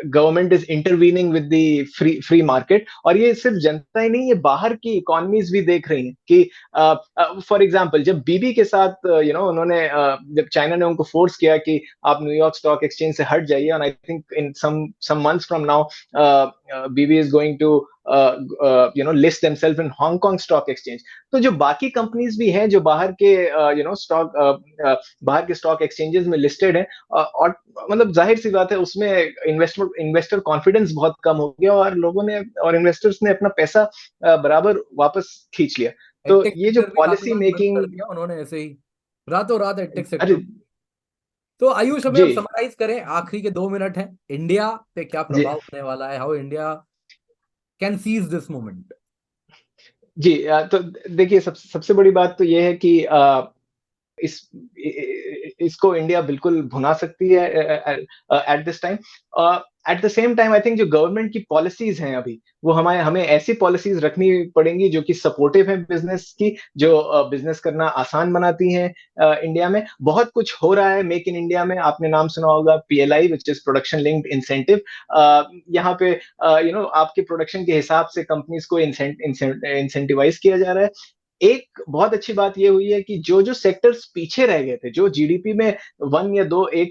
government is intervening with the free market. और ये सिर्फ जनता ही नहीं, ये बाहर की इकोनॉमीज भी देख रही हैं कि फॉर एग्जांपल जब बीबी के साथ उन्होंने जब चाइना ने उनको फोर्स किया कि आप न्यूयॉर्क स्टॉक एक्सचेंज से हट जाइए, और I think in some months from now BB is going to list themselves in Hong Kong stock exchange. तो जो बाकी कंपनीज भी हैं जो बाहर के स्टॉक बाहर के स्टॉक एक्सचेंजेस में लिस्टेड है, और मतलब जाहिर सी बात है उसमें इन्वेस्टर कॉन्फिडेंस बहुत कम हो गया, और लोगों ने और इन्वेस्टर्स ने अपना पैसा बराबर वापस खींच लिया। तो एडटेक ये जो सेक्टर भी हाथों पॉलिसी हाथ बंद कर मेकिंग, दिया उन्होंने ऐसे ही, रातों रात एडटेक अरे सेक्टर। तो आयुष, हमें जी अब समराइज करें, आखिरी के 2 मिनट हैं, इंडिया पे क्या जी प्रभाव होने वाला है, how India can seize this moment. जी तो देखिए सबसे बड़ी बात तो ये है कि इस इसको इंडिया बिल्कुल भुना सकती है at this time. Eight the same time I think जो गवर्नमेंट की पॉलिसीज हैं अभी, वो हमें ऐसी पॉलिसीज रखनी पड़ेंगी जो कि सपोर्टिव है बिजनेस की, जो बिजनेस करना आसान बनाती हैं। इंडिया में बहुत कुछ हो रहा है मेक इन इंडिया में, आपने नाम सुना होगा PLI, which is production linked incentive. यहाँ पे आपके प्रोडक्शन के हिसाब से कंपनीज को इंसेंटिवाइज किया जा रहा है। एक बहुत अच्छी बात ये हुई है कि जो जो सेक्टर्स पीछे रह गए थे, जो जीडीपी में 1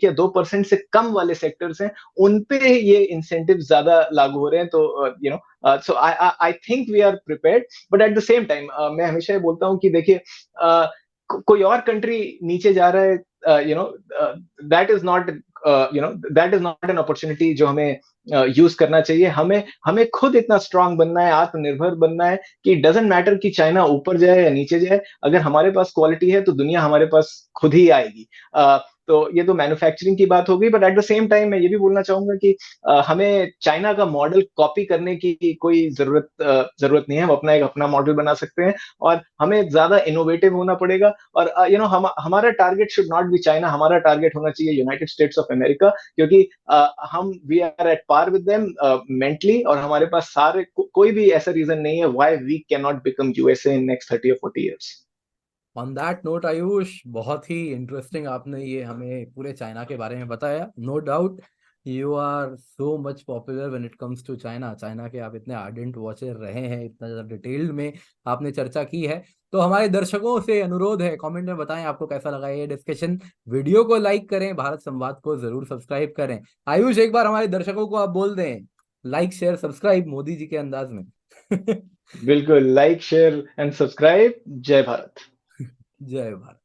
या 2% से कम वाले सेक्टर्स हैं, उन पे ये इंसेंटिव ज्यादा लागू हो रहे हैं। तो so I think we are prepared, but at the same time मैं हमेशा ये बोलता हूँ कि देखिए कोई और कंट्री नीचे जा रहा है, that is not that is not an opportunity जो हमें यूज करना चाहिए। हमें हमें खुद इतना स्ट्रांग बनना है, आत्मनिर्भर बनना है कि डजेंट मैटर कि चाइना ऊपर जाए या नीचे जाए, अगर हमारे पास क्वालिटी है तो दुनिया हमारे पास खुद ही आएगी। तो ये तो मैन्युफैक्चरिंग की बात हो गई, but at the same time मैं ये भी बोलना चाहूंगा कि हमें चाइना का मॉडल कॉपी करने की कोई जरूरत नहीं है। हम अपना मॉडल बना सकते हैं, और हमें ज्यादा इनोवेटिव होना पड़ेगा। और हमारा target should not be China, हमारा टारगेट होना चाहिए यूनाइटेड स्टेट्स ऑफ अमेरिका, क्योंकि हम we are at par with them mentally, और हमारे पास कोई भी ऐसा रीजन नहीं है why we can not become USA in next 30 or 40 years। On that note Ayush, बहुत ही इंटरेस्टिंग आपने ये हमें पूरे चाइना के बारे में बताया। No doubt you are so much popular when it comes to China. China के आप इतने आर्डेंट वॉचर रहे हैं, इतना ज़्यादा डिटेल्ड में आपने चर्चा की है। तो हमारे दर्शकों से अनुरोध है, कमेंट में बताएं आपको कैसा लगा ये डिस्कशन। वीडियो को लाइक करें, भारत संवाद को जरूर सब्सक्राइब करें। आयुष, एक बार हमारे दर्शकों को आप बोल दें, like share subscribe Modi ji के अंदाज में। बिल्कुल, लाइक शेयर एंड सब्सक्राइब। जय भारत। जय भारत।